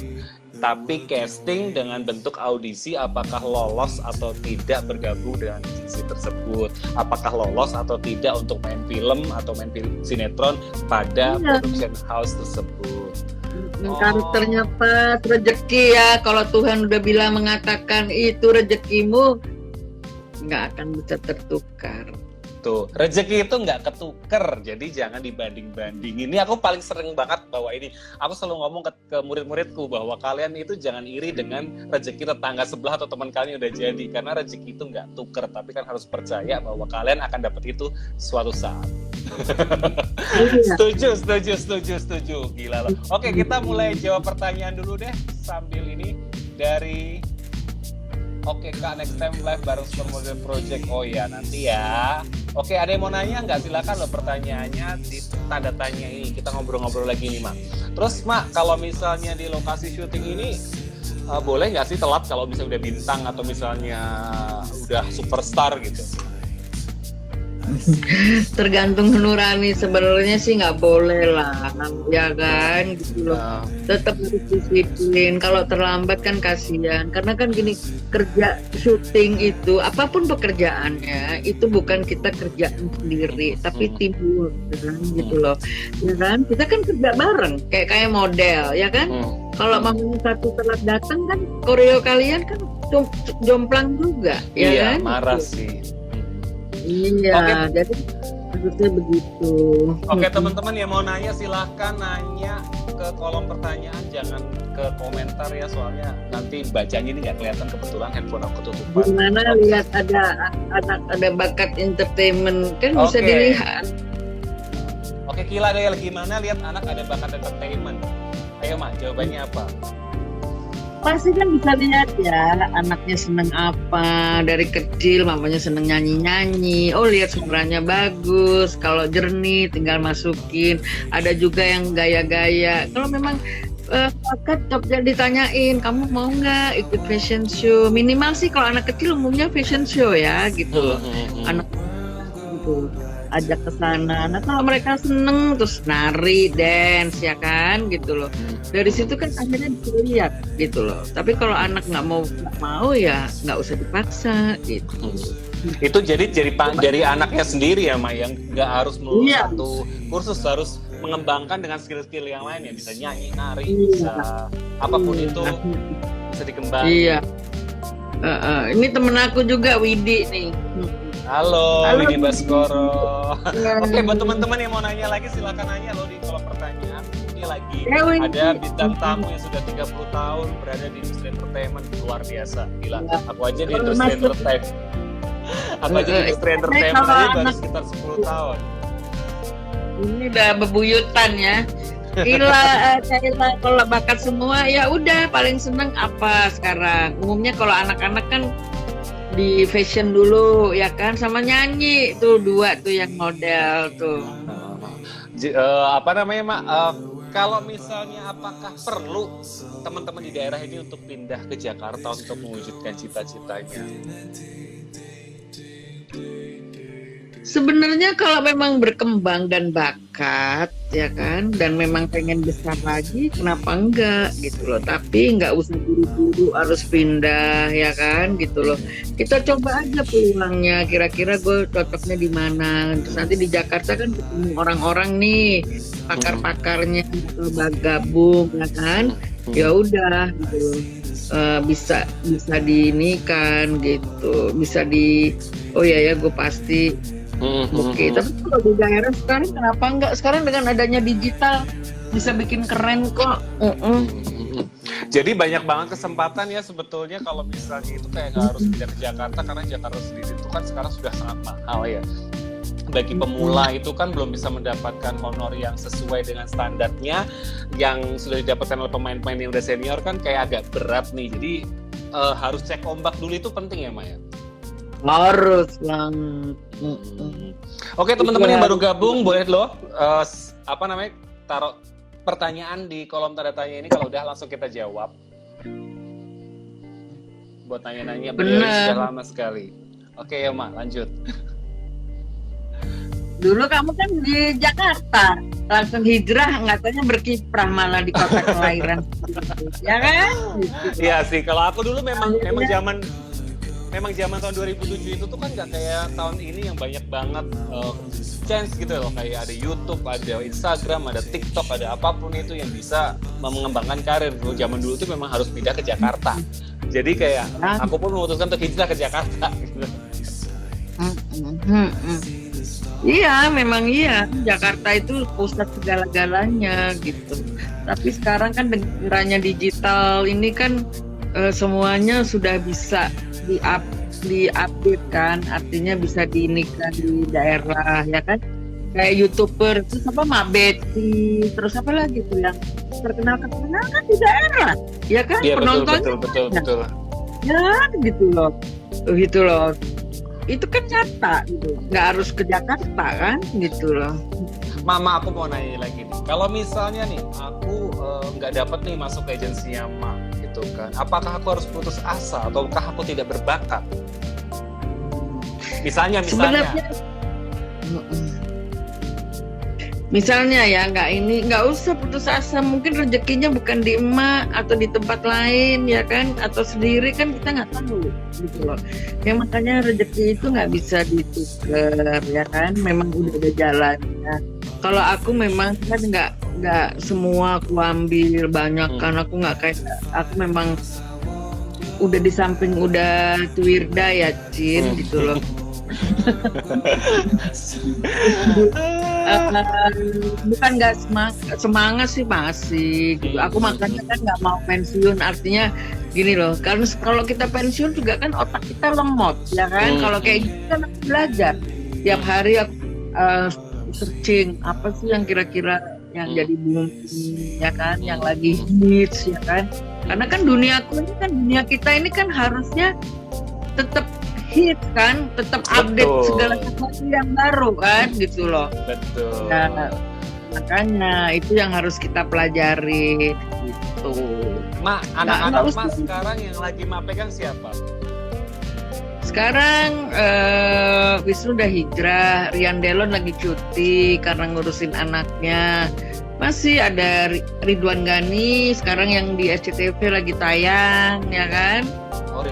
tapi casting dengan bentuk audisi, apakah lolos atau tidak bergabung dengan agensi tersebut, apakah lolos atau tidak untuk main film atau main sinetron pada production house tersebut. Karakternya pas, rezeki ya, kalau Tuhan udah bilang mengatakan itu rezekimu, nggak akan bisa tertukar. Tuh, rezeki itu nggak ketuker, jadi jangan dibanding-bandingin. Ini aku paling sering banget bawa ini. Aku selalu ngomong ke murid-muridku bahwa kalian itu jangan iri dengan rezeki tetangga sebelah atau teman kalian yang udah jadi, karena rezeki itu nggak tuker, tapi kan harus percaya bahwa kalian akan dapat itu suatu saat. Setuju. Gila loh. Oke, kita mulai jawab pertanyaan dulu deh sambil ini dari Oke Kak, next time live bareng Supermodel Project. Oh ya, nanti ya. Oke, ada yang mau nanya nggak? Silakan loh pertanyaannya di tanda tanya ini. Kita ngobrol-ngobrol lagi nih, Mak. Terus, Mak, kalau misalnya di lokasi syuting ini boleh nggak sih telat kalau misalnya udah bintang atau misalnya udah superstar gitu? Tergantung nurani, sebenarnya sih nggak boleh lah, ya kan, gitu loh. Nah, Tetap harus disiplin. Kalau terlambat kan kasihan. Karena kan gini, kerja syuting itu, apapun pekerjaannya, itu bukan kita kerjaan sendiri, tapi timbul, kan, gitu loh. Ya kan, kita kan kerja bareng, kayak model, ya kan. Kalau mamanya satu telat datang kan, koreo kalian kan jomplang juga, ya iya, kan? marah sih. Iya, Oke. jadi harusnya begitu. Oke, teman-teman yang mau nanya silahkan nanya ke kolom pertanyaan, jangan ke komentar ya, soalnya nanti bacanya ini nggak kelihatan, kebetulan handphone aku tutupan. Gimana lihat ada anak ada bakat entertainment kan bisa Oke. dilihat. Oke, Kila Del, gimana lihat anak ada bakat entertainment? Ayo Mak, jawabannya apa? Pasti kan bisa lihat ya anaknya seneng apa dari kecil, mamanya seneng nyanyi-nyanyi. Oh lihat suaranya bagus, kalau jernih tinggal masukin. Ada juga yang gaya-gaya. Kalau memang bakat jadi ditanyain, kamu mau nggak ikut fashion show? Minimal sih kalau anak kecil umumnya fashion show ya gitu loh. Anak gitu ajak ke sana. Nah kalau mereka seneng terus nari, dance ya kan gitu loh. Dari situ kan akhirnya bisa lihat gitu loh. Tapi kalau anak nggak mau ya nggak usah dipaksa gitu. Itu jadi dari anaknya sendiri ya, Mak, yang nggak harus melulu Iya. satu kursus, harus mengembangkan dengan skill-skill yang lain ya, bisa nyanyi, nari, Iya. bisa apapun itu bisa dikembangkan. Iya. Ini temen aku juga Widi nih. Halo, Halo, Widi Baskoro. Ya. Oke, buat teman-teman yang mau nanya lagi silakan nanya loh di kolom pertanyaan. Ini lagi Ya, Widi. ada bintang tamu yang sudah 30 tahun berada di industri entertainment, luar biasa. Gila, Ya. aku aja di Kalau industri masuk- entertainment. Aku aja di industri entertainment kalau aja baru anak- sekitar 10 tahun. Ini udah bebuyutan ya. Gila, Kaila kalau bakat semua ya udah paling seneng apa sekarang. Umumnya kalau anak-anak kan di fashion dulu ya kan, sama nyanyi tuh dua tuh yang model tuh. Apa namanya, Mak? Kalau misalnya apakah perlu teman-teman di daerah ini untuk pindah ke Jakarta untuk mewujudkan cita-citanya? Sebenarnya kalau memang berkembang dan bakat ya kan, dan memang pengen besar lagi, kenapa enggak gitu loh. Tapi nggak usah buru-buru harus pindah ya kan gitu loh. Kita coba aja peluangnya, kira-kira gue cocoknya di mana. Terus nanti di Jakarta kan ketemu orang-orang nih, pakar-pakarnya gabung ya kan. Ya udah gitu loh. Bisa diinikan gitu, bisa di oh ya gue pasti. Oke, tapi kalau di daerah sekarang kenapa enggak? Sekarang dengan adanya digital bisa bikin keren kok. Jadi banyak banget kesempatan ya sebetulnya kalau misalnya itu kayak nggak harus pindah ke Jakarta, karena Jakarta sendiri itu kan sekarang sudah sangat mahal ya. Bagi pemula itu kan belum bisa mendapatkan honor yang sesuai dengan standarnya yang sudah didapatkan oleh pemain-pemain yang udah senior, kan kayak agak berat nih. Jadi harus cek ombak dulu, itu penting ya, Maya? Harus banget. Oke, teman-teman yang baru gabung boleh loh taruh pertanyaan di kolom tanda tanya ini, kalau udah langsung kita jawab. Buat nanya-nanya beliau sudah lama sekali. Oke ya, Mak, lanjut. Dulu kamu kan di Jakarta, langsung hijrah, nggak tanya berkiprah malah di kota kelahiran. Ya kan? Iya sih, kalau aku dulu memang zaman tahun 2007 itu tuh kan nggak kayak tahun ini yang banyak banget chance gitu loh, kayak ada YouTube, ada Instagram, ada TikTok, ada apapun itu yang bisa mengembangkan karir. Zaman dulu tuh memang harus pindah ke Jakarta. Jadi kayak aku pun memutuskan untuk hijrah ke Jakarta. Gitu. Iya, memang iya. Jakarta itu pusat segala-galanya gitu. Tapi sekarang kan dengannya digital ini kan semuanya sudah bisa di-update kan, artinya bisa diinikan di daerah ya kan. Kayak YouTuber terus apa Mak Betty, terus apa lagi tuh yang terkenal kan di daerah, ya kan? Iya, Penontonnya betul. ya gitu loh. Itu kan nyata gitu, nggak harus ke Jakarta kan gitu loh. Mama, aku mau nanya lagi nih, kalau misalnya nih aku nggak dapat nih masuk agensinya Ma gitu kan, apakah aku harus putus asa ataukah aku tidak berbakat? Misalnya Misalnya ya, nggak usah putus asa, mungkin rezekinya bukan di emak atau di tempat lain ya kan, atau sendiri kan kita nggak tahu gitu loh. Ya makanya rezeki itu nggak bisa ditukar ya kan, memang udah ada jalannya. Kalau aku memang kan nggak semua aku ambil banyak kan, aku nggak kayak, aku memang udah di samping udah Twirda ya Cin gitu loh. Bukan nggak semangat sih masih gitu. Aku makanya kan nggak mau pensiun, artinya gini loh, karena kalau kita pensiun juga kan otak kita lemot ya kan. Kalau kayak gitu kan aku belajar tiap hari, aku searching apa sih yang kira-kira yang jadi booming ya kan, yang lagi hits ya kan, karena kan dunia kita ini kan harusnya tetap hit kan, tetap update segala sesuatu yang baru kan gitu loh. Betul. Nah, makanya itu yang harus kita pelajari gitu. Mak, anak-anak Mak sekarang yang lagi Mak pegang siapa? Sekarang Wisnu udah hijrah, Rian Delon lagi cuti karena ngurusin anaknya. Masih ada Ridwan Ghani sekarang yang di SCTV lagi tayang ya kan.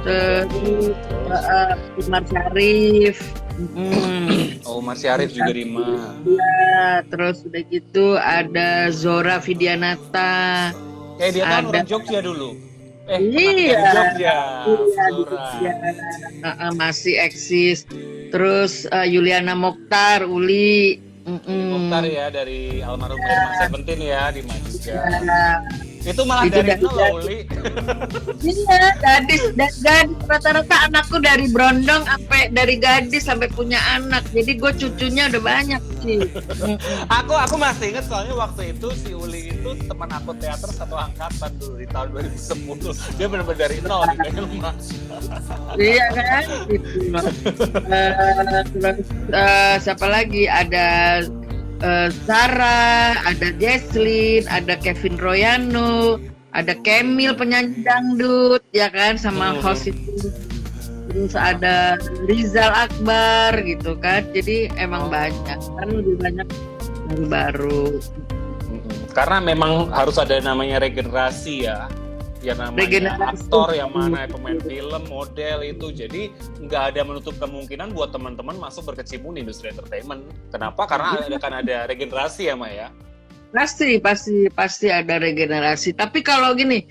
Terus Umar Syarif. Umar Syarif juga Rima. Ya, terus udah gitu ada Zora Vidianata. Dia kan orang Jogja dulu. Iya. Jogja. Masih eksis. Terus Yuliana Mokhtar, Uli. Mokhtar ya dari almarhum Herman Seventeen ya di Majuga. Itu malah itu dari nol loh, Uli. Iya, gadis rata-rata anakku dari Brondong dari gadis sampai punya anak. Jadi gue cucunya udah banyak sih. Aku masih inget soalnya waktu itu si Uli itu teman aku teater satu angkatan dulu di tahun 2010. Dia benar-benar dari nol di film. Iya kan? Gitu. Terus siapa lagi? Ada Sarah, ada Jesslyn, ada Kevin Royano, ada Kemil penyanyi dangdut ya kan, sama host itu. Terus ada Rizal Akbar gitu kan. Jadi emang banyak kan, lebih banyak baru. Karena memang harus ada namanya regenerasi ya. Ya namanya aktor, yang mana pemain film, model itu. Jadi nggak ada menutup kemungkinan buat teman-teman masuk berkecimpung di industri entertainment. Kenapa? Karena akan ada regenerasi ya, Maya. Pasti ada regenerasi. Tapi kalau gini,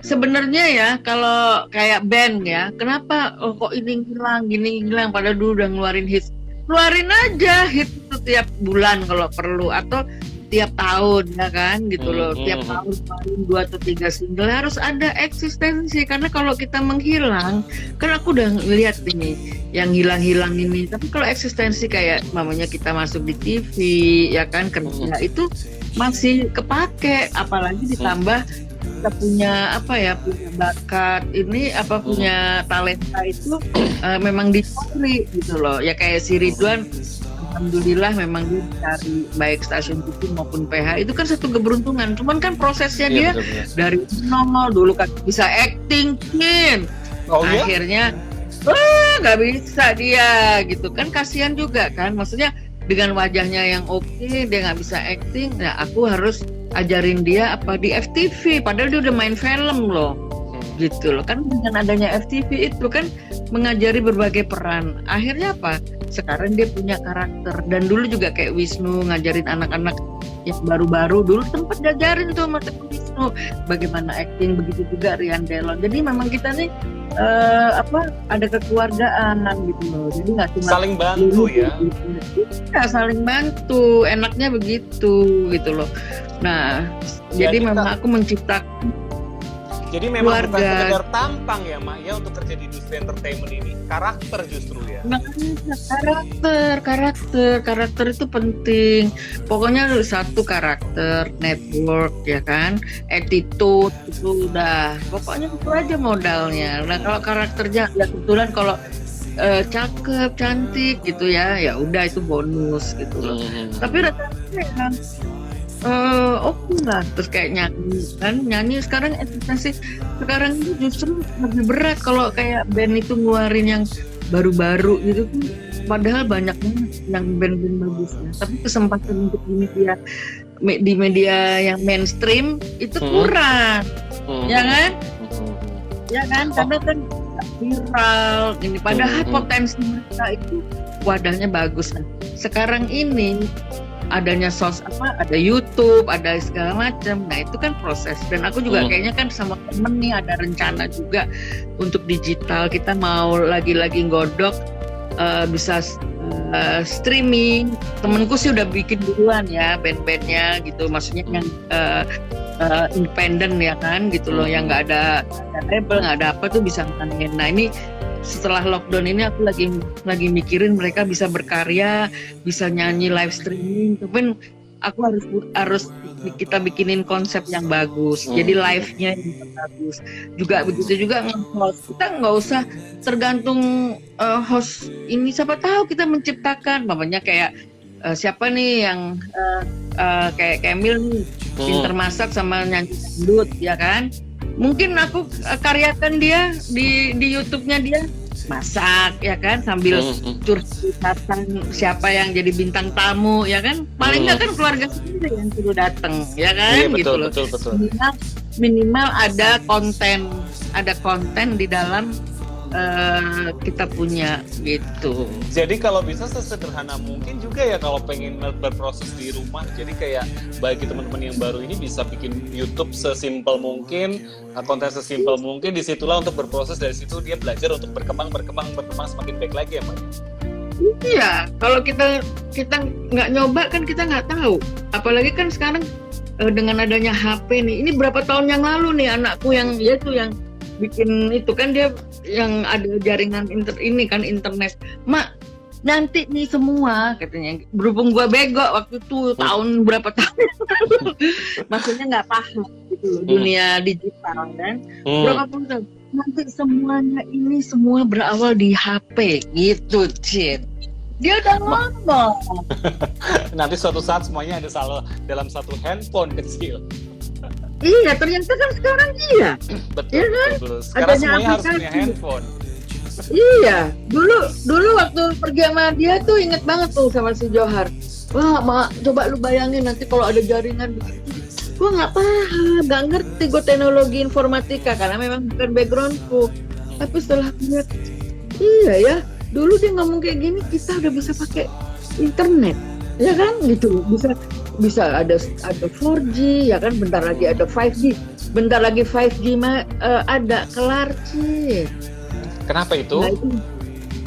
sebenarnya ya kalau kayak band ya, kenapa kok ini hilang padahal dulu udah ngeluarin hits. Keluarin aja hit itu tiap bulan kalau perlu, atau tiap tahun ya kan gitu loh. Tiap tahun paling 2 atau 3 single, harus ada eksistensi. Karena kalau kita menghilang, kan aku udah lihat ini yang hilang-hilang ini. Tapi kalau eksistensi kayak mamanya kita masuk di TV ya kan, kerja itu masih kepake. Apalagi ditambah kita punya punya bakat ini, punya talenta itu memang dicari gitu loh. Ya kayak si Ridwan, alhamdulillah memang dia cari baik stasiun TV maupun PH, itu kan satu keberuntungan. Cuman kan prosesnya dia dari nol dulu kan bisa acting, akhirnya nggak bisa dia gitu kan, kasihan juga kan. Maksudnya dengan wajahnya yang oke dia nggak bisa acting. Nah aku harus ajarin dia di FTV, padahal dia udah main film loh gitu loh kan. Dengan adanya FTV itu kan mengajari berbagai peran, akhirnya sekarang dia punya karakter. Dan dulu juga kayak Wisnu ngajarin anak-anak yang baru-baru, dulu sempat diajarin tuh sama Wisnu bagaimana acting, begitu juga Rian Delon. Jadi memang kita nih ada kekeluargaan gitu loh. Jadi nggak cuma saling bantu ya. Saling bantu, enaknya begitu gitu loh. Nah, jadi memang aku menciptakan. Jadi memang bukan sekedar tampang ya Mak ya untuk kerja di industri entertainment ini, karakter justru ya. Karakter itu penting. Pokoknya satu karakter, network ya kan, attitude itu udah. Pokoknya itu aja modalnya. Nah kalau karakternya ya kebetulan kalau cakep, cantik gitu ya udah itu bonus gitu loh. Tapi rata-rata oke lah. Terus kayak nyanyi sekarang eksistensi sekarang itu justru lebih berat. Kalau kayak band itu ngeluarin yang baru-baru gitu tuh padahal banyak banget yang band-band bagusnya, tapi kesempatan untuk di media yang mainstream itu kurang, ya kan? Ya kan, karena kan viral ini, padahal potensi mereka itu wadahnya bagus. Nah, sekarang ini adanya ada YouTube, ada segala macam. Nah, itu kan proses. Dan aku juga kayaknya kan sama temen nih ada rencana juga untuk digital. Kita mau lagi-lagi godok bisa streaming. Temenku sih udah bikin duluan ya band-bandnya gitu. Maksudnya yang independen ya kan gitu loh, yang nggak ada label, nggak ada apa tuh bisa main. Nah, ini setelah lockdown ini aku lagi mikirin mereka bisa berkarya, bisa nyanyi live streaming, tapi aku harus kita bikinin konsep yang bagus. Jadi live-nya yang bagus. Juga begitu juga nge-host. Kita nggak usah tergantung host ini, siapa tahu kita menciptakan, namanya kayak siapa nih yang kayak Kamil nih, pinter masak sama nyanyi dangdut ya kan. Mungkin aku karyakan dia di YouTube-nya dia masak ya kan, sambil curhatan siapa yang jadi bintang tamu ya kan, paling nggak kan keluarga sendiri yang suruh datang ya kan. Iya, gitu loh. Betul. Minimal ada konten di dalam kita punya gitu. Jadi kalau bisa sesederhana mungkin juga ya kalau pengen berproses di rumah. Jadi kayak bagi teman-teman yang baru ini bisa bikin YouTube sesimpel mungkin, konten sesimpel mungkin. Disitulah untuk berproses, dari situ dia belajar untuk berkembang semakin baik lagi ya Mbak. Iya, kalau kita nggak nyoba kan kita nggak tahu. Apalagi kan sekarang dengan adanya HP nih. Ini berapa tahun yang lalu nih anakku yang bikin itu kan, dia yang ada jaringan internet. Mak, nanti nih semua katanya, berhubung gua bego waktu itu tahun berapa tahun maksudnya nggak paham gitu dunia digital kan. Berapa puluh tahun nanti semuanya ini semua berawal di HP gitu, Cid. Dia udah ngomong. Nanti suatu saat semuanya ada dalam satu handphone kecil. Iya, ternyata kan sekarang iya. Betul, ya kan? Betul. Sekarang semuanya harus punya handphone. Iya, dulu waktu pergi sama dia tuh inget banget tuh sama si Johar. Wah, coba lu bayangin nanti kalau ada jaringan begitu. Gue nggak paham, nggak ngerti gue teknologi informatika karena memang bukan backgroundku. Tapi setelah lihat, iya ya, dulu dia ngomong kayak gini, kita udah bisa pakai internet, ya kan? Gitu, bisa ada 4G ya kan, bentar lagi ada 5G, ada kelar sih. Kenapa itu? Nah, itu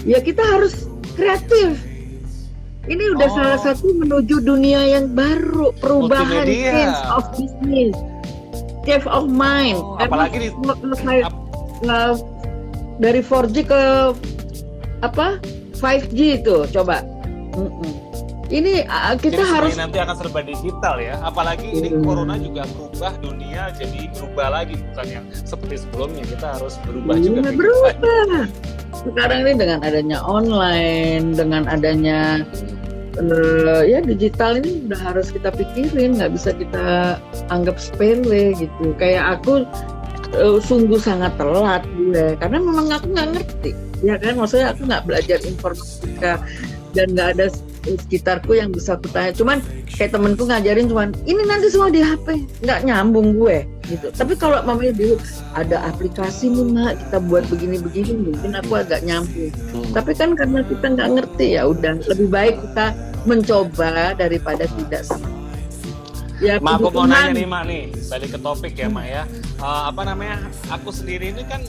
ya kita harus kreatif. Ini udah salah satu menuju dunia yang baru, perubahan, change of business, change of mind. Apalagi dari 4G ke 5G itu coba. Ini kita harus nanti akan serba digital ya. Apalagi ini corona juga berubah dunia, jadi berubah lagi, bukan yang seperti sebelumnya. Kita harus berubah juga. Berubah. Sekarang ini dengan adanya online, dengan adanya digital ini udah harus kita pikirin, nggak bisa kita anggap sepele gitu. Kayak aku sungguh sangat telat gue, karena memang aku nggak ngerti, ya kan. Maksudnya aku nggak belajar informatika dan nggak ada sekitarku yang bisa aku tanya. Cuman kayak temenku ngajarin cuman ini nanti semua di HP, nggak nyambung gue gitu. Tapi kalau mamanya dulu ada aplikasi nih Mak, kita buat begini-begini, mungkin aku agak nyambung. Tapi kan karena kita nggak ngerti, ya udah lebih baik kita mencoba daripada tidak sama. Ya, Mak, aku mau nanya nih Mak nih, balik ke topik ya Mak ya. Aku sendiri ini kan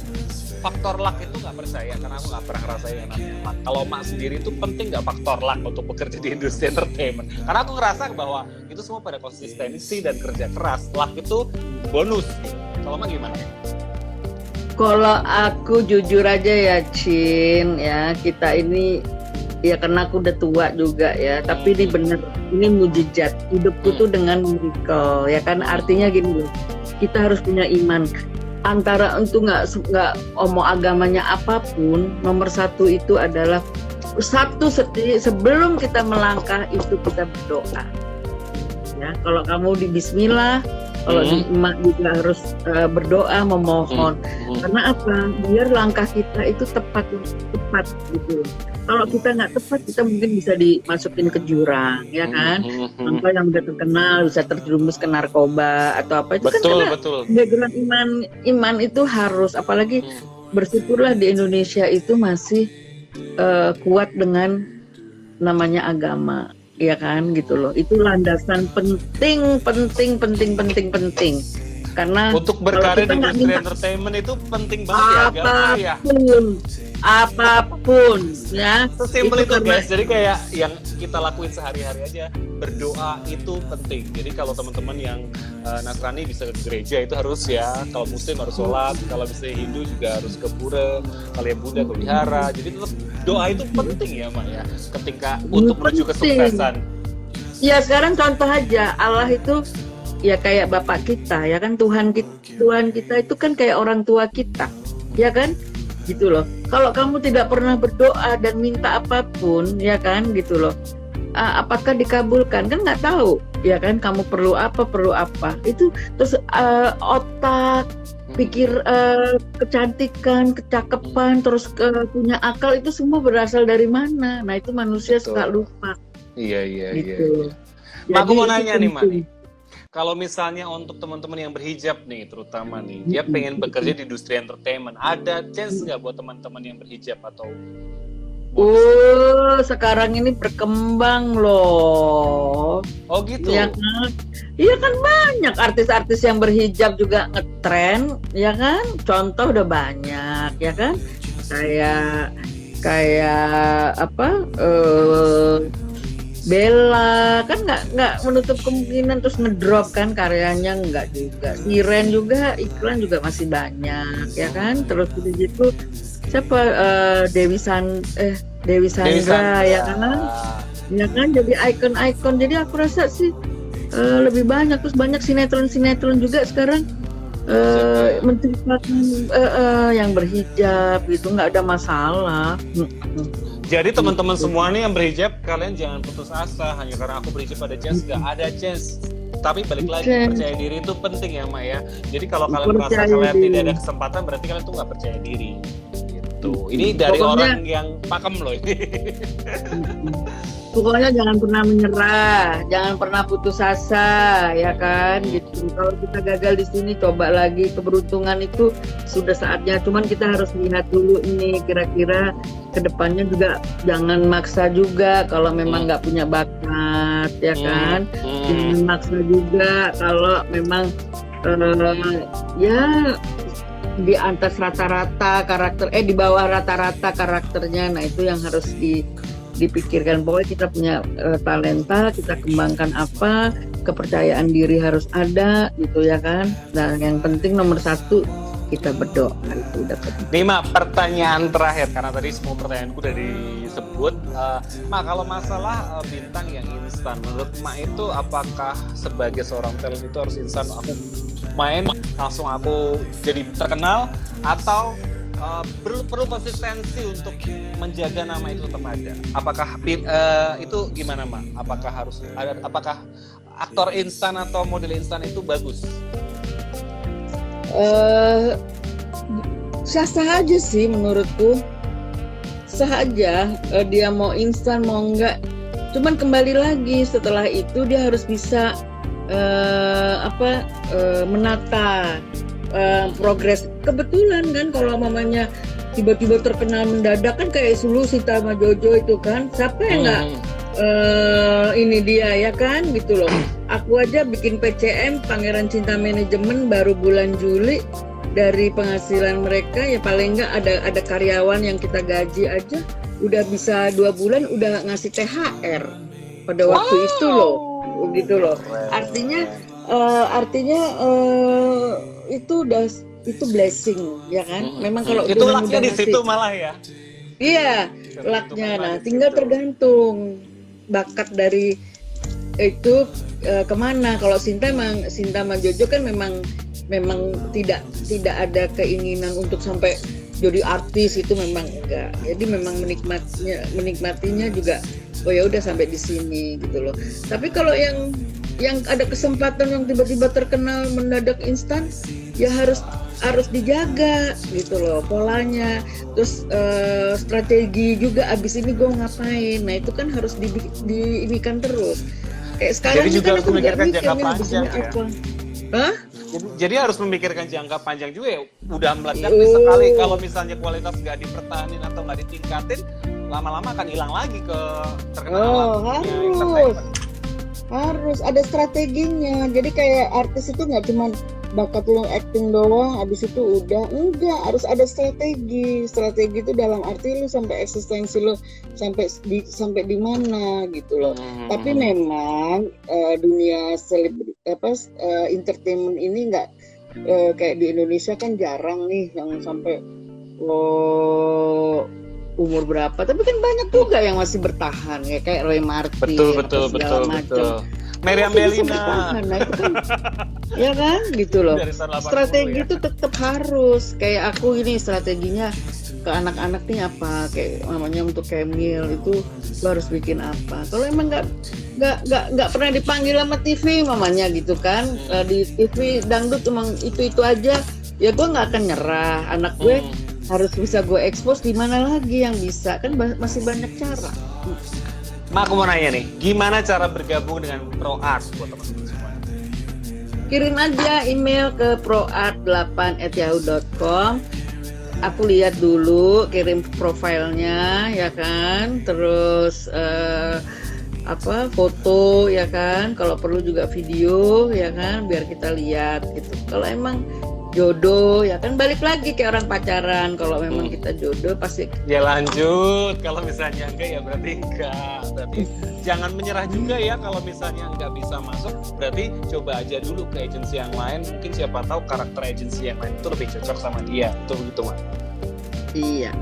faktor luck itu nggak percaya, karena aku nggak pernah ngerasain yang namanya luck. Kalau Mak sendiri itu penting nggak faktor luck untuk bekerja di industri entertainment? Karena aku ngerasa bahwa itu semua pada konsistensi dan kerja keras. Luck itu bonus. Kalau Mak gimana? Kalau aku jujur aja ya Cin, ya kita ini ya karena aku udah tua juga ya, tapi ini bener, ini mujizat hidupku tuh dengan miracle ya kan. Artinya gini loh, kita harus punya iman. Antara untuk nggak omong agamanya apapun, nomor satu itu adalah sebelum kita melangkah itu kita berdoa. Ya, kalau kamu di Bismillah, Kalau di emak juga harus berdoa memohon. Karena apa? Biar langkah kita itu tepat gitu. Kalau kita nggak tepat, kita mungkin bisa dimasukin ke jurang, ya kan? Contoh yang udah terkenal bisa terjerumus ke narkoba atau apa itu Betul, kan betul. karena background iman itu harus, apalagi bersyukurlah di Indonesia itu masih kuat dengan namanya agama, ya kan gitu loh. Itu landasan penting. Karena Untuk berkarir di industri entertainment itu penting banget ya agama ya. Apapun ya. Sesimpel itu guys. Jadi kayak yang kita lakuin sehari-hari aja, berdoa itu penting. Jadi kalau teman-teman yang Nasrani bisa ke gereja itu harus ya. Kalau Muslim harus sholat, kalau misalnya Hindu juga harus ke pura, kalau yang Buddha ke wihara. Jadi tetap doa itu penting ya Mak ya. Ketika untuk menuju kesuksesan. Ya sekarang contoh aja, Allah itu ya kayak bapak kita, ya kan, Tuhan kita itu kan kayak orang tua kita, ya kan, gitu loh. Kalau kamu tidak pernah berdoa dan minta apapun, ya kan, gitu loh, apakah dikabulkan, kan nggak tahu, ya kan, kamu perlu apa itu. Terus otak, pikir, kecantikan, kecakapan, terus punya akal, itu semua berasal dari mana? Nah itu manusia suka lupa. Iya. Gitu. Mak, aku mau nanya nih Mak, kalau misalnya untuk teman-teman yang berhijab nih, terutama nih, dia pengen bekerja di industri entertainment, ada chance nggak buat teman-teman yang berhijab atau? Sekarang ini berkembang loh. Oh gitu? Ya kan? Iya kan, banyak artis-artis yang berhijab juga ngetren, ya kan? Contoh udah banyak, ya kan? Kayak apa? Bella kan nggak menutup kemungkinan terus ngedrop kan karyanya, nggak juga. Siren juga iklan juga masih banyak, ya kan. Terus gitu siapa, Dewi Sandra, ya kan, jadi ikon. Jadi aku rasa sih lebih banyak, terus banyak sinetron juga sekarang menceritakan yang berhijab gitu, nggak ada masalah. Jadi teman-teman semua nih yang berhijab, kalian jangan putus asa hanya karena aku berhijab ada chance. Gak ada chance. Tapi balik lagi, percaya diri itu penting ya Mak ya. Jadi kalau kalian merasa kalian tidak ada kesempatan, berarti kalian tuh nggak percaya diri. Gitu. Ini dari orang yang pakem loh ini. Pokoknya jangan pernah menyerah, jangan pernah putus asa, ya kan, gitu. Kalau kita gagal di sini, coba lagi. Keberuntungan itu sudah saatnya. Cuman kita harus lihat dulu ini, kira-kira kedepannya juga jangan maksa juga kalau memang nggak punya bakat, ya kan. Jangan maksa juga kalau memang ya di atas rata-rata karakter, di bawah rata-rata karakternya. Nah itu yang harus dipikirkan. Pokoknya kita punya talenta, kita kembangkan apa, kepercayaan diri harus ada gitu, ya kan. Nah yang penting nomor satu, kita berdoa, itu udah penting. Nih Mak, pertanyaan terakhir, karena tadi semua pertanyaanku udah disebut. Mak, kalau masalah bintang yang instan, menurut Mak itu apakah sebagai seorang talent itu harus instan, aku main langsung aku jadi terkenal, atau perlu konsistensi untuk menjaga nama itu tetap ada? Apakah itu gimana Mak? Apakah aktor instan atau model instan itu bagus? Sah-sah aja sih menurutku, sah aja. Dia mau instan mau enggak, cuman kembali lagi setelah itu dia harus bisa menata progres. Kebetulan kan kalau mamanya tiba-tiba terkenal mendadak kan, kayak Sulu, Sita sama Jojo itu kan, siapa yang nggak ini dia, ya kan, gitu loh. Aku aja bikin PCM, Pangeran Cinta Manajemen, baru bulan Juli, dari penghasilan mereka ya paling nggak ada karyawan yang kita gaji aja udah bisa 2 bulan udah ngasih THR pada waktu itu loh, gitu loh. Artinya itu blessing, ya kan. Memang kalau itu lucknya di situ malah ya. Iya, lucknya. Nah, tinggal tergantung bakat dari itu kemana. Kalau Sinta sama Jojo kan memang tidak ada keinginan untuk sampai jadi artis, itu memang enggak. Jadi memang menikmatinya juga, oh ya udah sampai di sini gitu loh. Tapi kalau yang yang ada kesempatan yang tiba-tiba terkenal mendadak instan, ya harus dijaga gitu loh polanya. Terus strategi juga, abis ini gue ngapain, nah itu kan harus diinikan terus. Kayak sekarang Jadi juga kan harus aku nggak memikirkan mikir jangka nih abis panjang ini ya. apa. Hah? Jadi harus memikirkan jangka panjang juga ya. Udah meledak nih sekali, kalau misalnya kualitas nggak dipertahanin atau nggak ditingkatin, lama-lama akan hilang lagi ke terkenalan. Harus ada strateginya. Jadi kayak artis itu nggak cuma bakat lo acting doang, abis itu udah. Enggak, harus ada strategi. Strategi itu dalam arti lo sampai eksistensi lo sampai di mana gitu loh. Tapi memang dunia entertainment ini nggak kayak di Indonesia kan jarang nih yang sampai umur berapa, tapi kan banyak juga yang masih bertahan ya, kayak Roy Martin. Betul. Meriam Bellina. Nah itu kan, ya kan gitu loh. Strategi itu tetap harus. Kayak aku ini strateginya ke anak-anak nih apa, kayak namanya untuk Camille itu lo harus bikin apa. Kalau emang nggak pernah dipanggil sama TV mamanya gitu kan, di TV dangdut emang itu aja, ya gue nggak akan nyerah. Anak gue harus bisa gue expose, di mana lagi yang bisa, kan masih banyak cara. Mak, aku mau nanya nih, gimana cara bergabung dengan ProArt buat teman-teman semua? Kirim aja email ke proart8@yahoo.com. Aku lihat dulu, kirim profilnya ya kan, terus foto ya kan, kalau perlu juga video ya kan, biar kita lihat gitu. Kalau emang jodoh ya kan, balik lagi kayak orang pacaran, kalau memang kita jodoh pasti ya lanjut, kalau misalnya enggak ya berarti enggak. Berarti jangan menyerah juga ya, kalau misalnya enggak bisa masuk berarti coba aja dulu ke agensi yang lain, mungkin siapa tahu karakter agensi yang lain itu lebih cocok sama dia. Itu begitu Mak? Iya.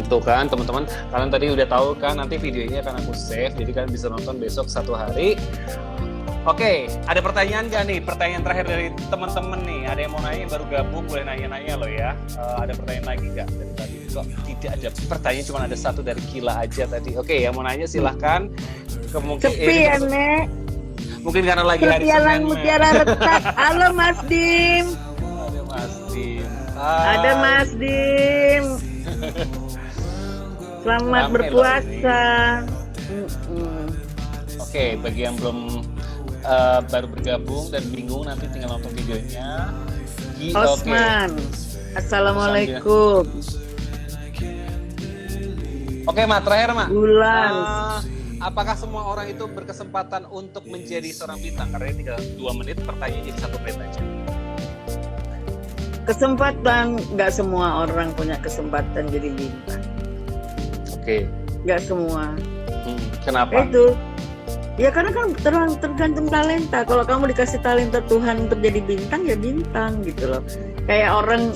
Tuh kan teman-teman, kalian tadi udah tahu kan, nanti video ini akan aku save, jadi kalian bisa nonton besok 1 hari. Oke, ada pertanyaan nggak nih? Pertanyaan terakhir dari teman-teman nih. Ada yang mau nanya, baru gabung, boleh nanya-nanya loh ya. Ada pertanyaan lagi nggak dari tadi? Kok tidak ada pertanyaan, cuma ada satu dari Kila aja tadi. Oke, yang mau nanya silahkan. Sepi ya, Nek. Mungkin karena lagi hari Senin. Mutiara retak. Halo Mas Dim. Ada Mas Dim. Ada Mas Dim. Selamat berpuasa. Oke, bagi yang belum baru bergabung dan bingung, nanti tinggal nonton videonya. Osman, Assalamualaikum. Oke, Mak, terakhir Mak. Bulan. Apakah semua orang itu berkesempatan untuk menjadi seorang bintang? Karena ini tinggal 2 menit, pertanyaan jadi 1 menit aja. Kesempatan, nggak semua orang punya kesempatan jadi bintang. Oke. Nggak semua. Kenapa? Itu. Ya karena kan tergantung talenta. Kalau kamu dikasih talenta Tuhan untuk jadi bintang, ya bintang gitu loh. Kayak orang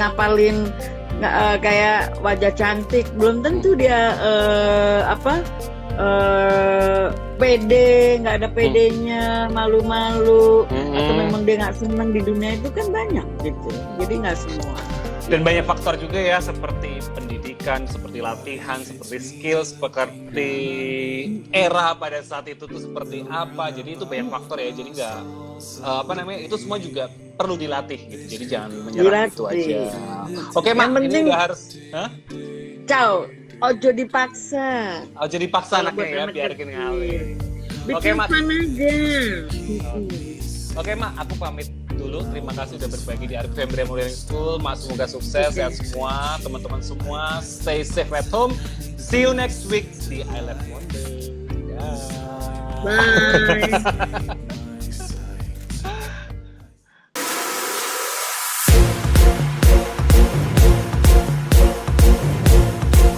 ngapalin kayak wajah cantik, belum tentu dia pede, nggak ada pedenya, malu-malu, atau memang dia nggak senang di dunia itu, kan banyak gitu. Jadi nggak semua. Dan banyak faktor juga ya, seperti pendidikan, seperti latihan, seperti skills, seperti era pada saat itu tuh seperti apa. Jadi itu banyak faktor ya. Jadi nggak itu semua juga perlu dilatih gitu. Jadi jangan menyerah itu aja. Oke, Mak, ini udah harus. Ciao, ojo dipaksa. Ojo dipaksa anaknya ya, biarkan ngalir. Oke, Mak. Aja. Oke, Mak, aku pamit dulu. Terima kasih sudah berbagi di Arif Fembri Learning School. Mak, semoga sukses, sehat semua, teman-teman semua. Stay safe at home. See you next week di I Love Monday. Bye.